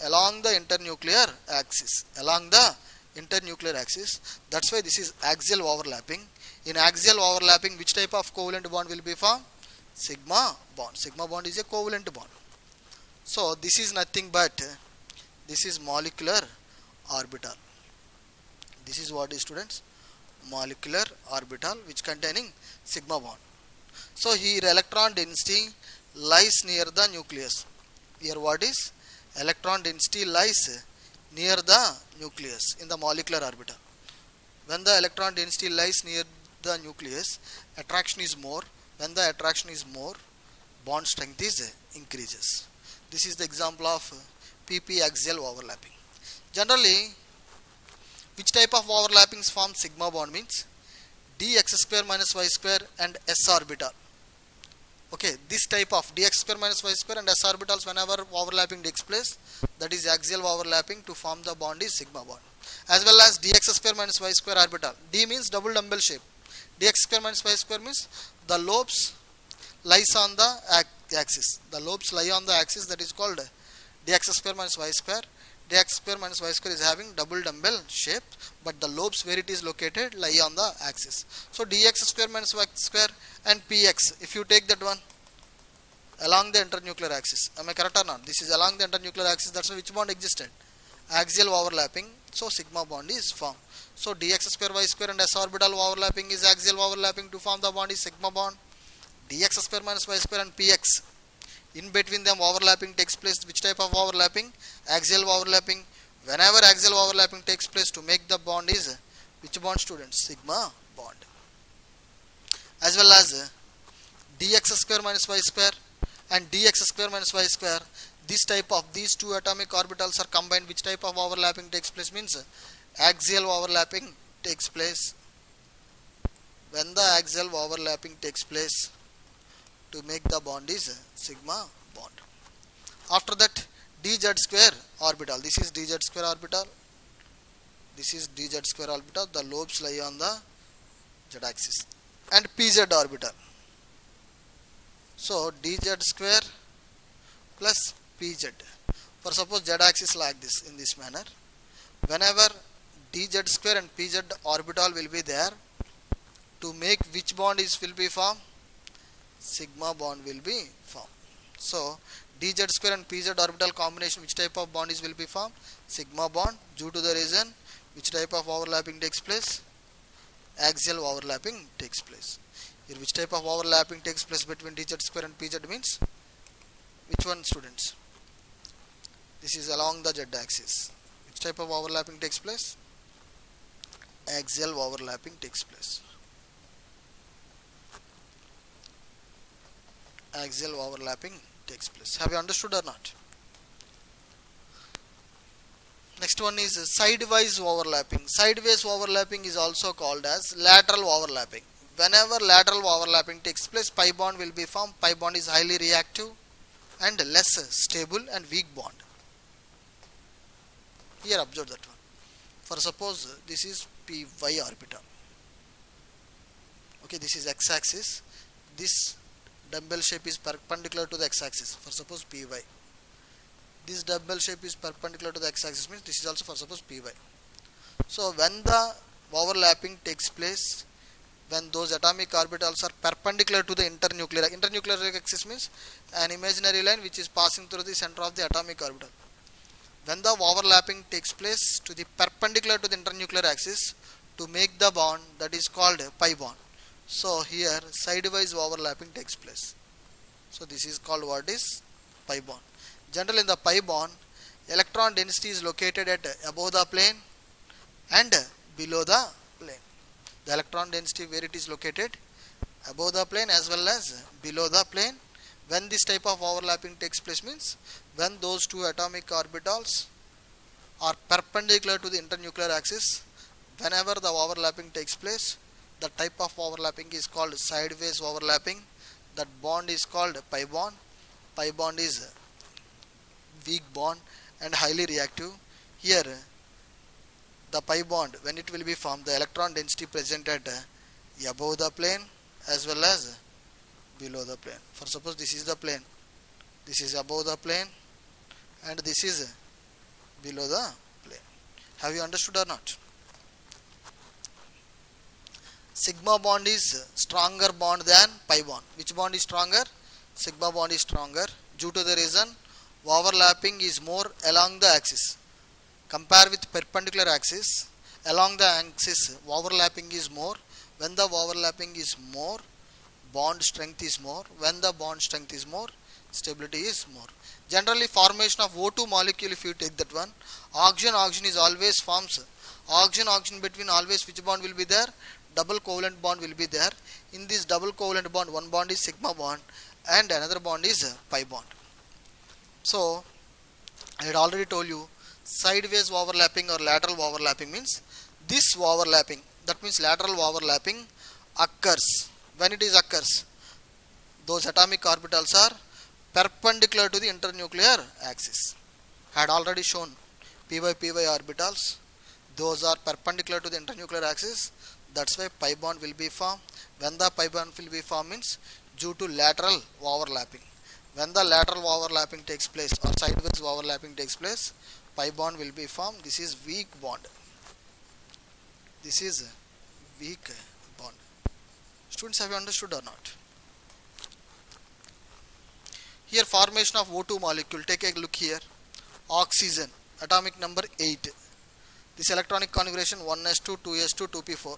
Along the internuclear axis. Along the internuclear axis. That's why this is axial overlapping. In axial overlapping, which type of covalent bond will be formed? Sigma bond. Sigma bond is a covalent bond. So this is nothing but this is molecular orbital. This is what is, students? Molecular orbital which containing sigma bond. So here electron density lies near the nucleus. Here what is? Electron density lies near the nucleus in the molecular orbital. When the electron density lies near the nucleus, attraction is more. When the attraction is more, bond strength is increases. This is the example of pp axial overlapping. Generally, which type of overlappings form sigma bond means dx square minus y square and s orbital. Okay, this type of dx square minus y square and s orbitals, whenever overlapping takes place, that is axial overlapping, to form the bond is sigma bond. As well as dx square minus y square orbital. D means double dumbbell shape. Dx square minus y square means the lobes lies on the axis. The lobes lie on the axis, that is called dx square minus y square. Dx square minus y square is having double dumbbell shape, but the lobes where it is located lie on the axis. So dx square minus y square and px, if you take that one along the internuclear axis, am I correct or not? This is along the internuclear axis, that's why which bond existed? Axial overlapping, so sigma bond is formed. So dx square y square and s orbital overlapping is axial overlapping, to form the bond is sigma bond. Dx square minus y square and px, in between them overlapping takes place. Which type of overlapping? Axial overlapping. Whenever axial overlapping takes place, to make the bond is which bond, students? Sigma bond. As well as dx square minus y square and dx square minus y square, this type of these two atomic orbitals are combined. Which type of overlapping takes place means axial overlapping takes place. When the axial overlapping takes place, to make the bond is sigma bond. After that, dz square orbital. This is dz square orbital. This is dz square orbital. The lobes lie on the z axis. And pz orbital. So dz square plus pz. For suppose z axis like this, in this manner, whenever dz square and pz orbital will be there, to make which bond is will be formed? Sigma bond will be formed. So dz square and pz orbital combination, which type of bond is will be formed? Sigma bond, due to the reason which type of overlapping takes place? Axial overlapping takes place. Here which type of overlapping takes place between dz square and pz means which one, students? This is along the z axis. Which type of overlapping takes place? Axial overlapping takes place. Axial overlapping takes place. Have you understood or not? Next one is sidewise overlapping. Sidewise overlapping is also called as lateral overlapping. Whenever lateral overlapping takes place, pi bond will be formed. Pi bond is highly reactive and less stable and weak bond. Here observe that one. For suppose this is py orbital. Okay, this is x-axis. This dumbbell shape is perpendicular to the x-axis. For suppose py. This dumbbell shape is perpendicular to the x-axis, means this is also for suppose py. So when the overlapping takes place, when those atomic orbitals are perpendicular to the internuclear axis means an imaginary line which is passing through the center of the atomic orbital. When the overlapping takes place to the perpendicular to the internuclear axis, to make the bond, that is called pi bond. So here sidewise overlapping takes place. So this is called what is pi bond. Generally in the pi bond, electron density is located at above the plane and below the plane. The electron density where it is located? Above the plane as well as below the plane. When this type of overlapping takes place means when those two atomic orbitals are perpendicular to the internuclear axis, whenever the overlapping takes place, the type of overlapping is called sideways overlapping. That bond is called pi bond. Pi bond is weak bond, and highly reactive. Here the pi bond, when it will be formed, the electron density presented above the plane as well as below the plane. For suppose this is the plane, this is above the plane and this is below the plane. Have you understood or not? Sigma bond is stronger bond than pi bond. Which bond is stronger? Sigma bond is stronger due to the reason overlapping is more along the axis. Compare with perpendicular axis, along the axis overlapping is more. When the overlapping is more, bond strength is more. When the bond strength is more, stability is more. Generally formation of O2 molecule, if you take that one, oxygen is always forms. Oxygen between always which bond will be there? Double covalent bond will be there. In this double covalent bond, one bond is sigma bond and another bond is pi bond. So I had already told you, sideways overlapping or lateral overlapping means this overlapping, that means lateral overlapping occurs. When it is occurs, those atomic orbitals are perpendicular to the internuclear axis. I had already shown py orbitals, those are perpendicular to the internuclear axis. That's why pi bond will be formed. When the pi bond will be formed means due to lateral overlapping. When the lateral overlapping takes place or sideways overlapping takes place, pi bond will be formed. This is weak bond. This is weak bond. Students, have you understood or not? Here formation of O2 molecule. Take a look here. Oxygen, atomic number 8. This electronic configuration 1s2, 2s2, 2p4.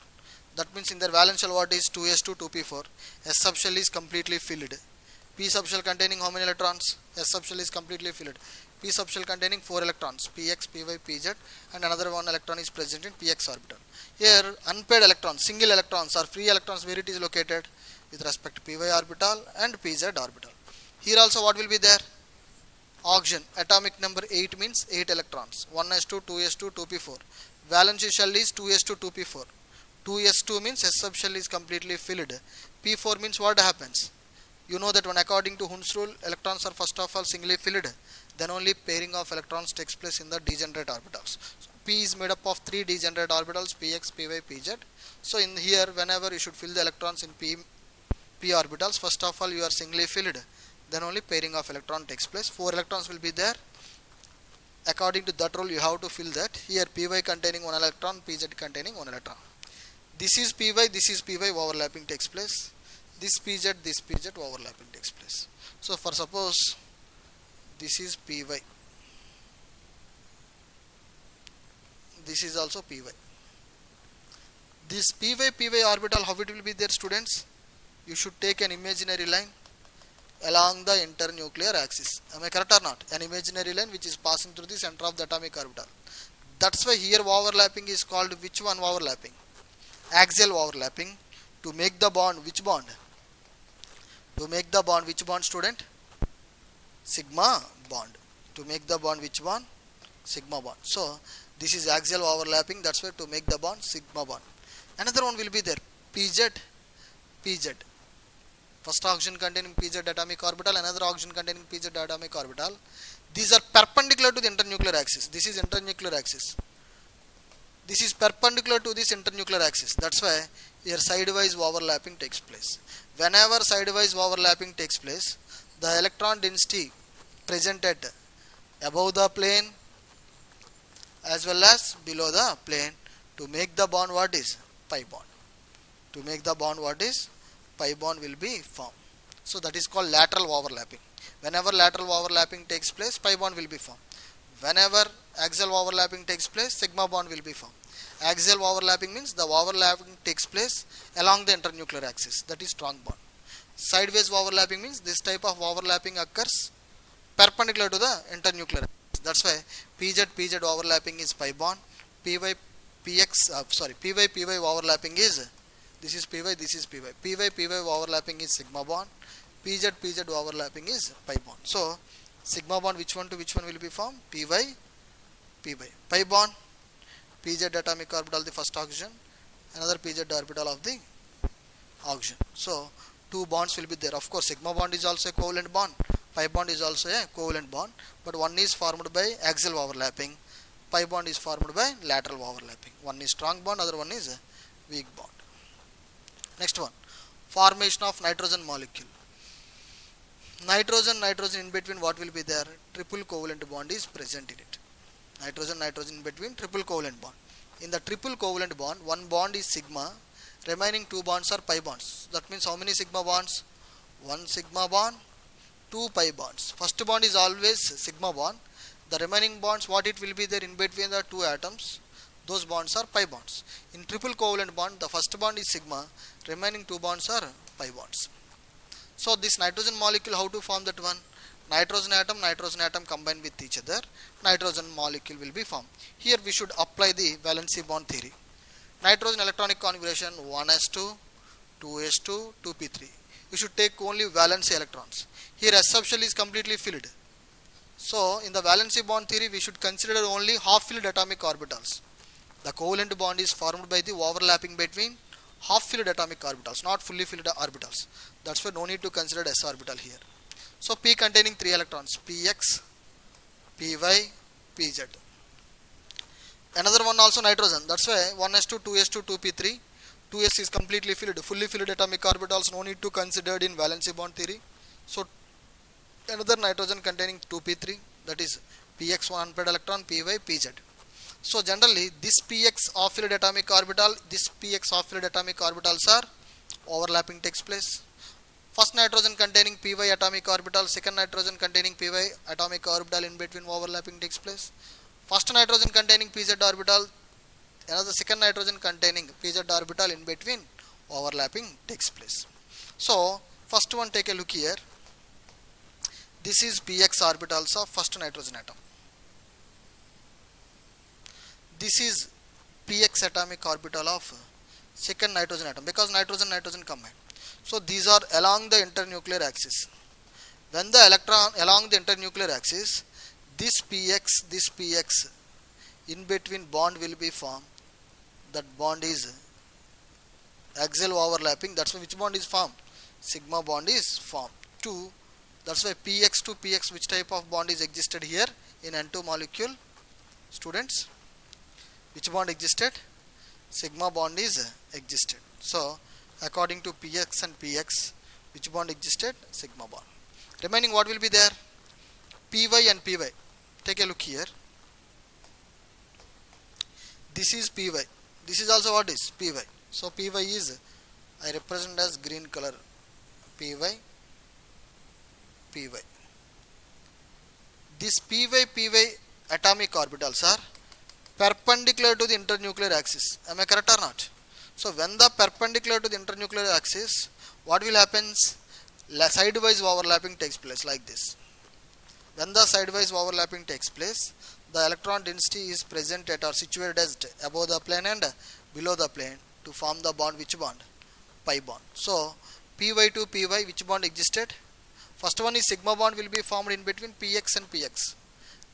That means in their valence shell what is 2s2, 2p4. S subshell is completely filled. P subshell containing how many electrons? S subshell is completely filled. P subshell containing 4 electrons, px, py, pz, and another 1 electron is present in px orbital. Here unpaired electrons, single electrons or free electrons, where it is located? With respect to py orbital and pz orbital. Here also what will be there? Oxygen, atomic number 8 means 8 electrons, 1s2, 2s2, 2p4. Valence shell is 2s2, 2p4. 2s2 means S subshell is completely filled. P4 means what happens? You know that when according to Hund's rule, electrons are first of all singly filled, then only pairing of electrons takes place in the degenerate orbitals. So P is made up of 3 degenerate orbitals, px, py, pz. So in here, whenever you should fill the electrons in p orbitals, first of all you are singly filled, then only pairing of electron takes place. 4 electrons will be there. According to that rule, you have to fill that. Here py containing 1 electron, pz containing 1 electron. This is py, overlapping takes place. This pz overlapping takes place. So for suppose this is py, this is also py. This py orbital, how it will be there, students? You should take an imaginary line along the internuclear axis. Am I correct or not? An imaginary line which is passing through the center of the atomic orbital. That's why here overlapping is called which one overlapping? Axial overlapping. To make the bond, which bond? To make the bond, which bond, student? Sigma bond. To make the bond, which bond? Sigma bond. So this is axial overlapping. That's why to make the bond, sigma bond. Another one will be there, pz. First oxygen containing pz atomic orbital, another oxygen containing pz atomic orbital. These are perpendicular to the internuclear axis. This is internuclear axis. This is perpendicular to this internuclear axis. That's why here sidewise overlapping takes place. Whenever sidewise overlapping takes place, the electron density presented above the plane as well as below the plane. To make the bond, what is? Pi bond. To make the bond, what is? Pi bond will be formed. So that is called lateral overlapping. Whenever lateral overlapping takes place, pi bond will be formed. Whenever axial overlapping takes place, sigma bond will be formed. Axial overlapping means the overlapping takes place along the internuclear axis. That is strong bond. Sideways overlapping means this type of overlapping occurs perpendicular to the internuclear axis. That's why pz overlapping is pi bond. py overlapping is, this is py, this is py. py overlapping is sigma bond. pz overlapping is pi bond. So sigma bond, which one to which one will be formed? py. Pi bond, pz atomic orbital of the first oxygen, another pz orbital of the oxygen. So two bonds will be there. Of course sigma bond is also a covalent bond. Pi bond is also a covalent bond, but one is formed by axial overlapping. Pi bond is formed by lateral overlapping. One is strong bond, other one is a weak bond. Next one, formation of nitrogen molecule. Nitrogen in between, what will be there? Triple covalent bond is present in it. Nitrogen in between, triple covalent bond. In the triple covalent bond, one bond is sigma, remaining two bonds are pi bonds. That means how many sigma bonds? One sigma bond, two pi bonds. First bond is always sigma bond. The remaining bonds, what it will be there in between the two atoms? Those bonds are pi bonds. In triple covalent bond, the first bond is sigma, remaining two bonds are pi bonds. So this nitrogen molecule, how to form that one? Nitrogen atom combine with each other, nitrogen molecule will be formed. Here we should apply the valency bond theory. Nitrogen electronic configuration 1s2, 2s2, 2p3. We should take only valency electrons. Here S sub shell is completely filled. So in the valency bond theory, we should consider only half filled atomic orbitals. The covalent bond is formed by the overlapping between half filled atomic orbitals, not fully filled orbitals. That's why no need to consider s orbital here. So p containing 3 electrons, px, py, pz. Another one also nitrogen. That's why 1s2, 2s2, 2p3. 2s is completely filled, fully filled atomic orbitals, no need to consider in valency bond theory. So another nitrogen containing 2p3, that is px 100 electron, py, pz. So generally this px half filled atomic orbital, this px half filled atomic orbitals are overlapping takes place. First nitrogen containing py atomic orbital, second nitrogen containing py atomic orbital, in between overlapping takes place. First nitrogen containing pz orbital, another second nitrogen containing pz orbital, in between overlapping takes place. So first one, take a look here. This is px orbitals of first nitrogen atom. This is px atomic orbital of second nitrogen atom, because nitrogen combined. So these are along the internuclear axis. When the electron along the internuclear axis, this px in between bond will be formed. That bond is axial overlapping. That's why which bond is formed? Sigma bond is formed. 2. That's why px to px, which type of bond is existed here in N2 molecule? Students, which bond existed? Sigma bond is existed. So according to px and px, which bond existed? Sigma bond. Remaining what will be there? Py and py. Take a look here. This is py. This is also what is py. So py is, I represent as green color. Py, py. This py atomic orbitals are perpendicular to the internuclear axis. Am I correct or not? So when the perpendicular to the internuclear axis, what will happen? Sidewise overlapping takes place like this. When the sidewise overlapping takes place, the electron density is present at or situated as above the plane and below the plane to form the bond. Which bond? Pi bond. So py to py, which bond existed? First one is sigma bond will be formed in between px and px.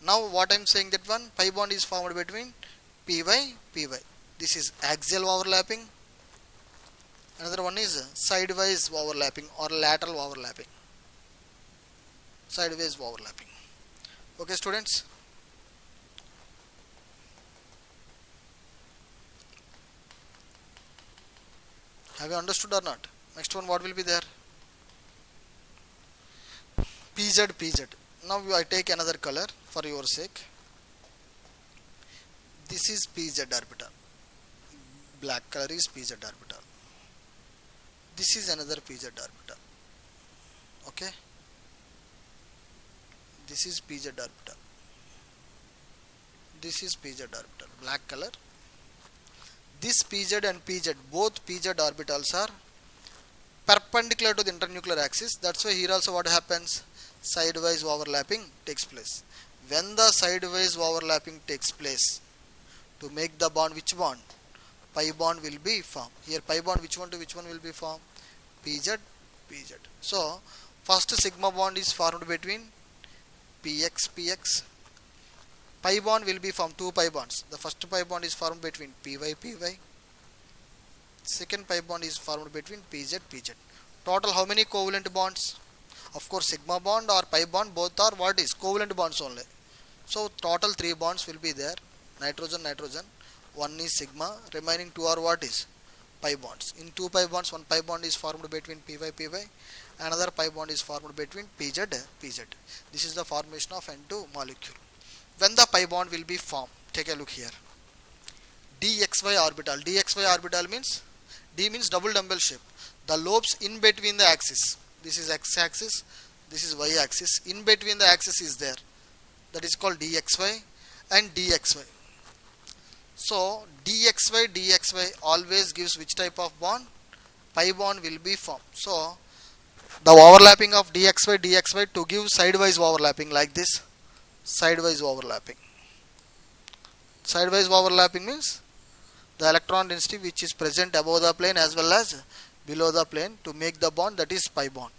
Now what I am saying, that one pi bond is formed between py, py. This is axial overlapping. Another one is sidewise overlapping or lateral overlapping. Sideways overlapping. Okay students. Have you understood or not? Next one, what will be there? pz. Now I take another color for your sake. This is pz orbital. Black color is pz orbital. This is another pz orbital. Okay. This is pz orbital. This is pz orbital. Black color. This pz and pz, both pz orbitals are perpendicular to the internuclear axis. That's why here also what happens? Sidewise overlapping takes place. When the sidewise overlapping takes place, to make the bond, which bond? Pi bond will be formed. Here pi bond, which one to which one will be formed? pz. So first sigma bond is formed between px. Pi bond will be formed, two pi bonds. The first pi bond is formed between py. Second pi bond is formed between pz. Total how many covalent bonds? Of course, sigma bond or pi bond both are what is covalent bonds only. So total 3 bonds will be there. Nitrogen, nitrogen. One is sigma. Remaining 2 are what is pi bonds. In 2 pi bonds, one pi bond is formed between py, py. Another pi bond is formed between pz, pz. This is the formation of N2 molecule. When the pi bond will be formed, take a look here. dxy orbital. dxy orbital means d means double dumbbell shape. The lobes in between the axis. This is x axis. This is y axis. In between the axis is there. That is called dxy and dxy. So dxy always gives which type of bond? Pi bond will be formed. So the overlapping of dxy to give sidewise overlapping like this. Sidewise overlapping. Sidewise overlapping means the electron density which is present above the plane as well as below the plane to make the bond, that is pi bond.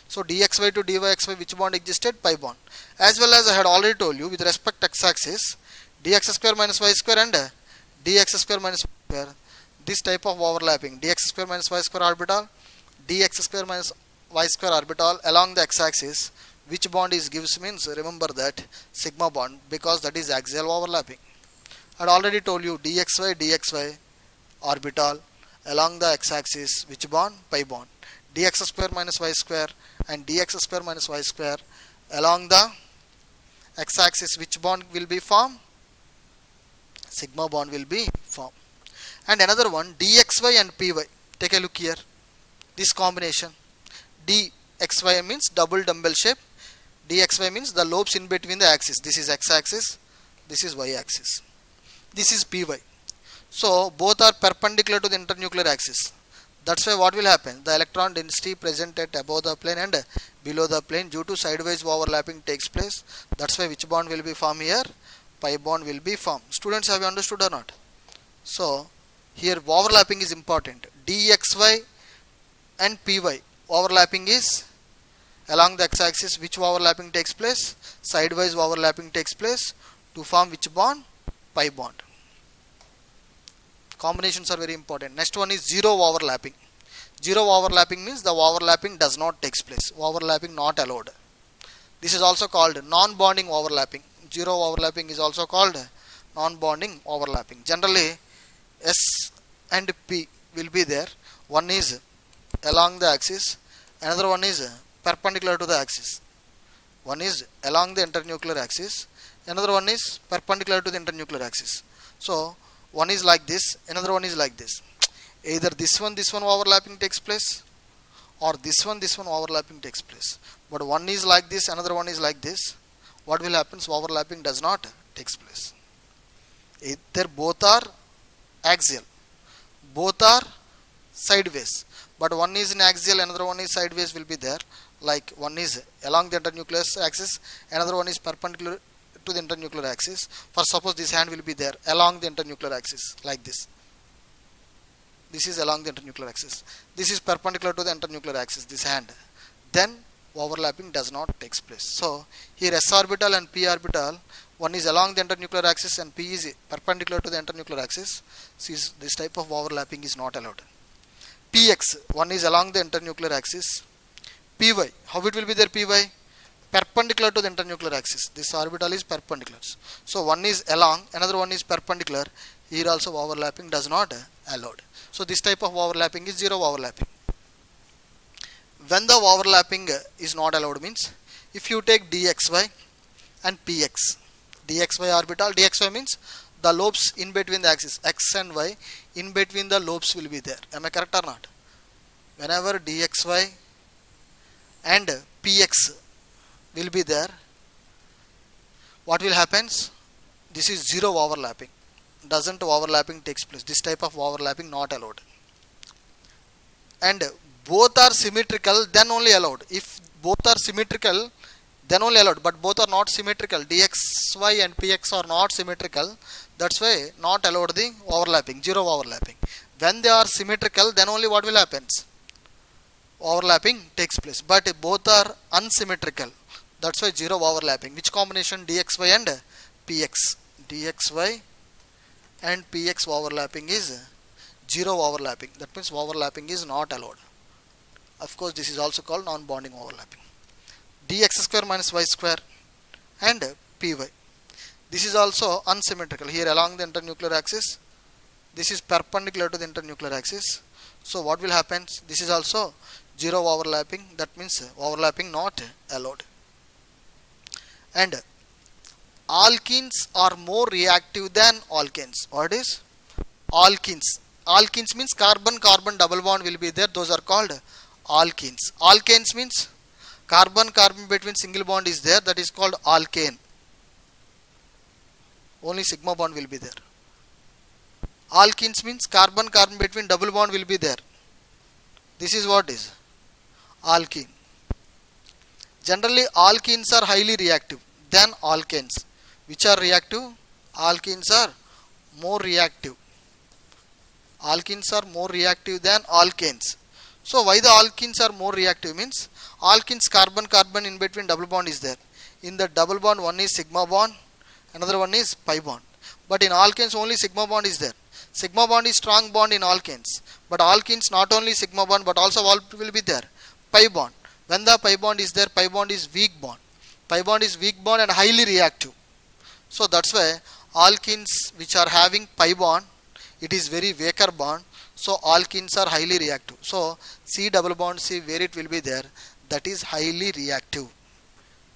So dxy to dyxy, which bond existed? Pi bond. As well as I had already told you, with respect to x-axis, dx square minus y square and dx square minus y square, this type of overlapping, dx square minus y square orbital, dx square minus y square orbital along the x-axis, which bond is gives means, remember that sigma bond, because that is axial overlapping. I had already told you dxy orbital along the x-axis, which bond? Pi bond. Dx square minus y square and dx square minus y square along the x-axis, which bond will be formed? Sigma bond will be formed. And another one, dxy and py. Take a look here. This combination, dxy means double dumbbell shape. dxy means the lobes in between the axis. This is x-axis. This is y-axis. This is py. So both are perpendicular to the internuclear axis. That's why what will happen? The electron density present at above the plane and below the plane due to sidewise overlapping takes place. That's why which bond will be formed here? Pi bond will be formed. Students, have you understood or not? So here overlapping is important. dxy and py overlapping is along the x-axis. Which overlapping takes place? Sidewise overlapping takes place to form which bond? Pi bond. Combinations are very important. Next one is zero overlapping. Zero overlapping means the overlapping does not take place. Overlapping not allowed. This is also called non-bonding overlapping. Zero overlapping is also called non-bonding overlapping. Generally, S and P will be there. One is along the axis, another one is perpendicular to the axis. One is along the internuclear axis, another one is perpendicular to the internuclear axis. So one is like this, another one is like this. Either this one overlapping takes place, or this one overlapping takes place. But one is like this, another one is like this. What will happen? So overlapping does not takes place. Either both are axial, both are sideways. But one is in axial, another one is sideways will be there. Like one is along the internuclear axis, another one is perpendicular to the internuclear axis. For suppose this hand will be there along the internuclear axis like this. This is along the internuclear axis. This is perpendicular to the internuclear axis, this hand. Then overlapping does not takes place. So here s orbital and p orbital, one is along the internuclear axis and p is perpendicular to the internuclear axis. So this type of overlapping is not allowed. Px, one is along the internuclear axis. Py, how it will be there? Py perpendicular to the internuclear axis. This orbital is perpendicular. So one is along, another one is perpendicular. Here also overlapping does not allowed. So this type of overlapping is zero overlapping. When the overlapping is not allowed means, if you take dxy and px, dxy orbital, dxy means the lobes in between the axis, x and y, in between the lobes will be there. Am I correct or not? Whenever dxy and px will be there, what will happen? This is zero overlapping. Doesn't overlapping takes place. This type of overlapping not allowed. And both are symmetrical, then only allowed. If both are symmetrical, then only allowed. But both are not symmetrical. dxy and px are not symmetrical. That's why not allowed the overlapping, zero overlapping. When they are symmetrical, then only what will happen? Overlapping takes place. But if both are unsymmetrical, that's why zero overlapping. Which combination? dxy and px. dxy and px overlapping is zero overlapping. That means overlapping is not allowed. Of course, this is also called non-bonding overlapping. dx square minus y square and py. This is also unsymmetrical. Here along the internuclear axis, this is perpendicular to the internuclear axis. So what will happen? This is also zero overlapping. That means overlapping not allowed. And alkenes are more reactive than alkanes. What is alkenes? Alkenes means carbon carbon double bond will be there. Those are called alkenes. Alkanes means carbon carbon between single bond is there. That is called alkane. Only sigma bond will be there. Alkenes means carbon carbon between double bond will be there. This is what is alkene. Generally alkenes are highly reactive than alkanes. Which are reactive? Alkenes are more reactive. Alkenes are more reactive than alkanes. So why the alkenes are more reactive means alkenes carbon carbon in between double bond is there. In the double bond one is sigma bond, another one is pi bond. But in alkanes only sigma bond is there. Sigma bond is strong bond in alkanes. But alkenes not only sigma bond but also all will be there. Pi bond. When the pi bond is there, pi bond is weak bond. Pi bond is weak bond and highly reactive. So that's why alkenes which are having pi bond, it is very weaker bond. So alkenes are highly reactive. So C double bond C where it will be there, that is highly reactive.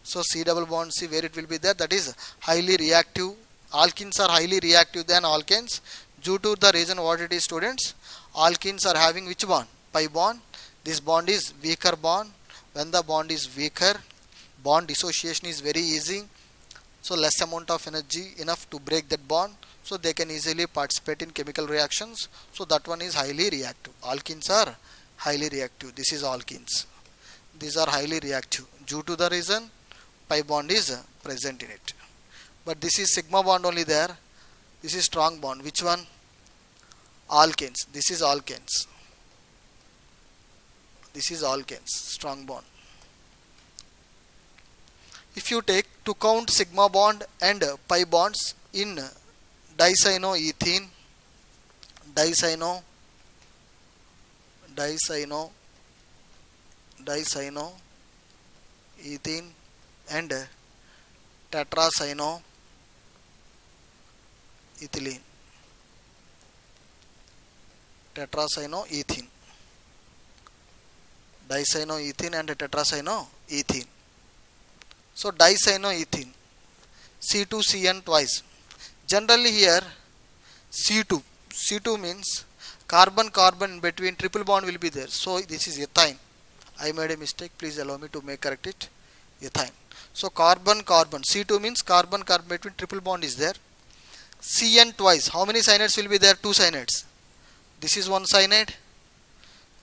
So C double bond C where it will be there, that is highly reactive. Alkenes are highly reactive than alkanes. Due to the reason what it is, students, alkenes are having which bond? Pi bond. This bond is weaker bond. When the bond is weaker, bond dissociation is very easy. So less amount of energy enough to break that bond. So they can easily participate in chemical reactions. So that one is highly reactive. Alkenes are highly reactive. This is alkenes. These are highly reactive. Due to the reason pi bond is present in it. But this is sigma bond only there. This is strong bond. Which one? Alkanes. This is alkanes. This is alkanes. Strong bond. If you take to count sigma bond and pi bonds in dicyanoethene, dicyanoethene and tetracyanoethylene. Tetracyanoethene. Dicyanoethene and tetracyanoethene. So dicyanoethene, C2CN twice. Generally here C2 means carbon carbon in between triple bond will be there. So this is ethyne. I made a mistake. Please allow me to correct it. Ethyne. So carbon carbon. C2 means carbon carbon between triple bond is there. CN twice. How many cyanides will be there? 2 cyanides. This is one cyanide.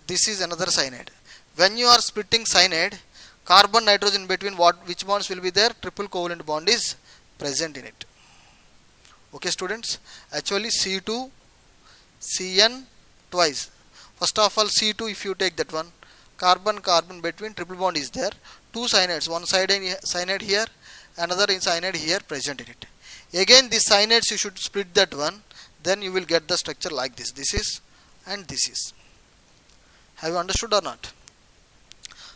This is another cyanide. When you are splitting cyanide, carbon nitrogen between which bonds will be there? Triple covalent bond is present in it. Okay students, actually C2 CN twice. First of all C2, if you take that one, carbon carbon between triple bond is there. 2 cyanides, one cyanide here, another cyanide here present in it. Again these cyanides you should split that one, then you will get the structure like this. This is and this is. Have you understood or not?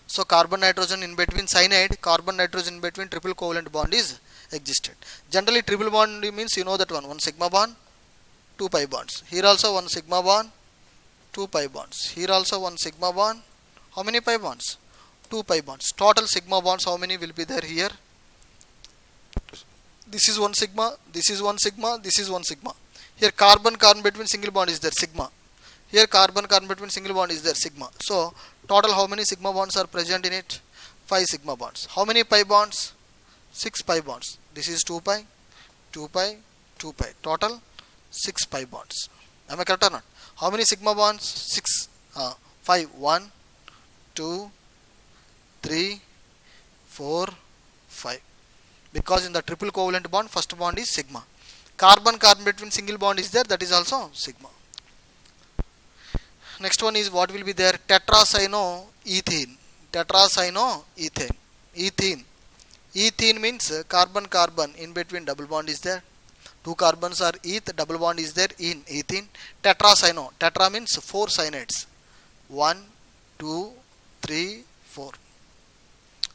So carbon nitrogen in between cyanide, carbon nitrogen in between triple covalent bond is existed. Generally triple bond means you know that one sigma bond, 2 pi bonds. Here also one sigma bond, 2 pi bonds. Here also one sigma bond. How many pi bonds? 2 pi bonds. Total sigma bonds how many will be there here? This is one sigma, this is one sigma, this is one sigma. Here carbon carbon between single bond is there, sigma. Here carbon carbon between single bond is there, sigma. So total how many sigma bonds are present in it? 5 sigma bonds. How many pi bonds? 6 pi bonds. This is 2 pi, 2 pi, 2 pi. Total 6 pi bonds. Am I correct or not? How many sigma bonds? 6. 5. 1, 2, 3, 4, 5. Because in the triple covalent bond, first bond is sigma. Carbon carbon between single bond is there, that is also sigma. Next one is what will be there? Tetracyanoethene. Tetracyanoethane. Ethene. Ethene means carbon carbon in between double bond is there. 2 carbons are eth, double bond is there in ethene. Tetracyano. Tetra means 4 cyanides. 1, 2, 3, 4.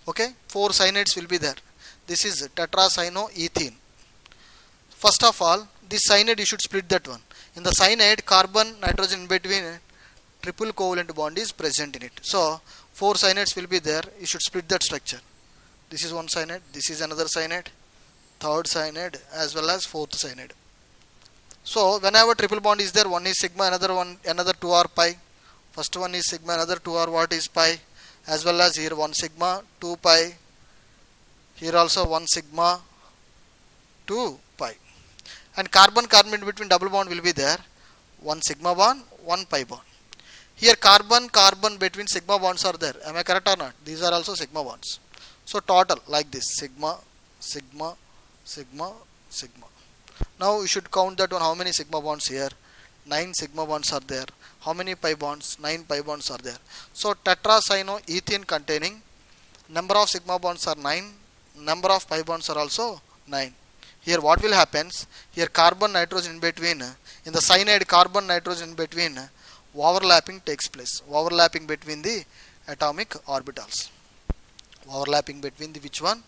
Okay, 4 cyanides will be there. This is tetracyanoethene. First of all, this cyanide you should split that one. In the cyanide, carbon nitrogen in between triple covalent bond is present in it. So 4 cyanides will be there. You should split that structure. This is one cyanide, this is another cyanide, third cyanide as well as fourth cyanide. So whenever triple bond is there, one is sigma, another 2 are pi. First one is sigma, another 2 are what is pi, as well as here 1 sigma, 2 pi, here also 1 sigma, 2 pi. And carbon carbon in between double bond will be there, 1 sigma bond, 1 pi bond. Here carbon carbon between sigma bonds are there. Am I correct or not? These are also sigma bonds. So total like this, sigma, sigma, sigma, sigma. Now you should count that one, how many sigma bonds here. 9 sigma bonds are there. How many pi bonds? 9 pi bonds are there. So tetracyanoethene containing number of sigma bonds are 9, number of pi bonds are also 9. Here what will happens? Here carbon nitrogen in between, in the cyanide carbon nitrogen in between, overlapping takes place. Overlapping between the atomic orbitals. Overlapping between the which one?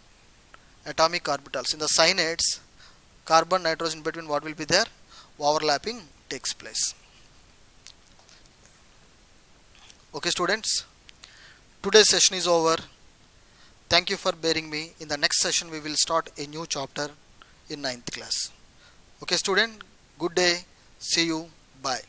Atomic orbitals. In the cyanides, carbon nitrogen between what will be there? Overlapping takes place. Okay students, today's session is over. Thank you for bearing me. In the next session we will start a new chapter in 9th class. Okay student, good day, see you, bye.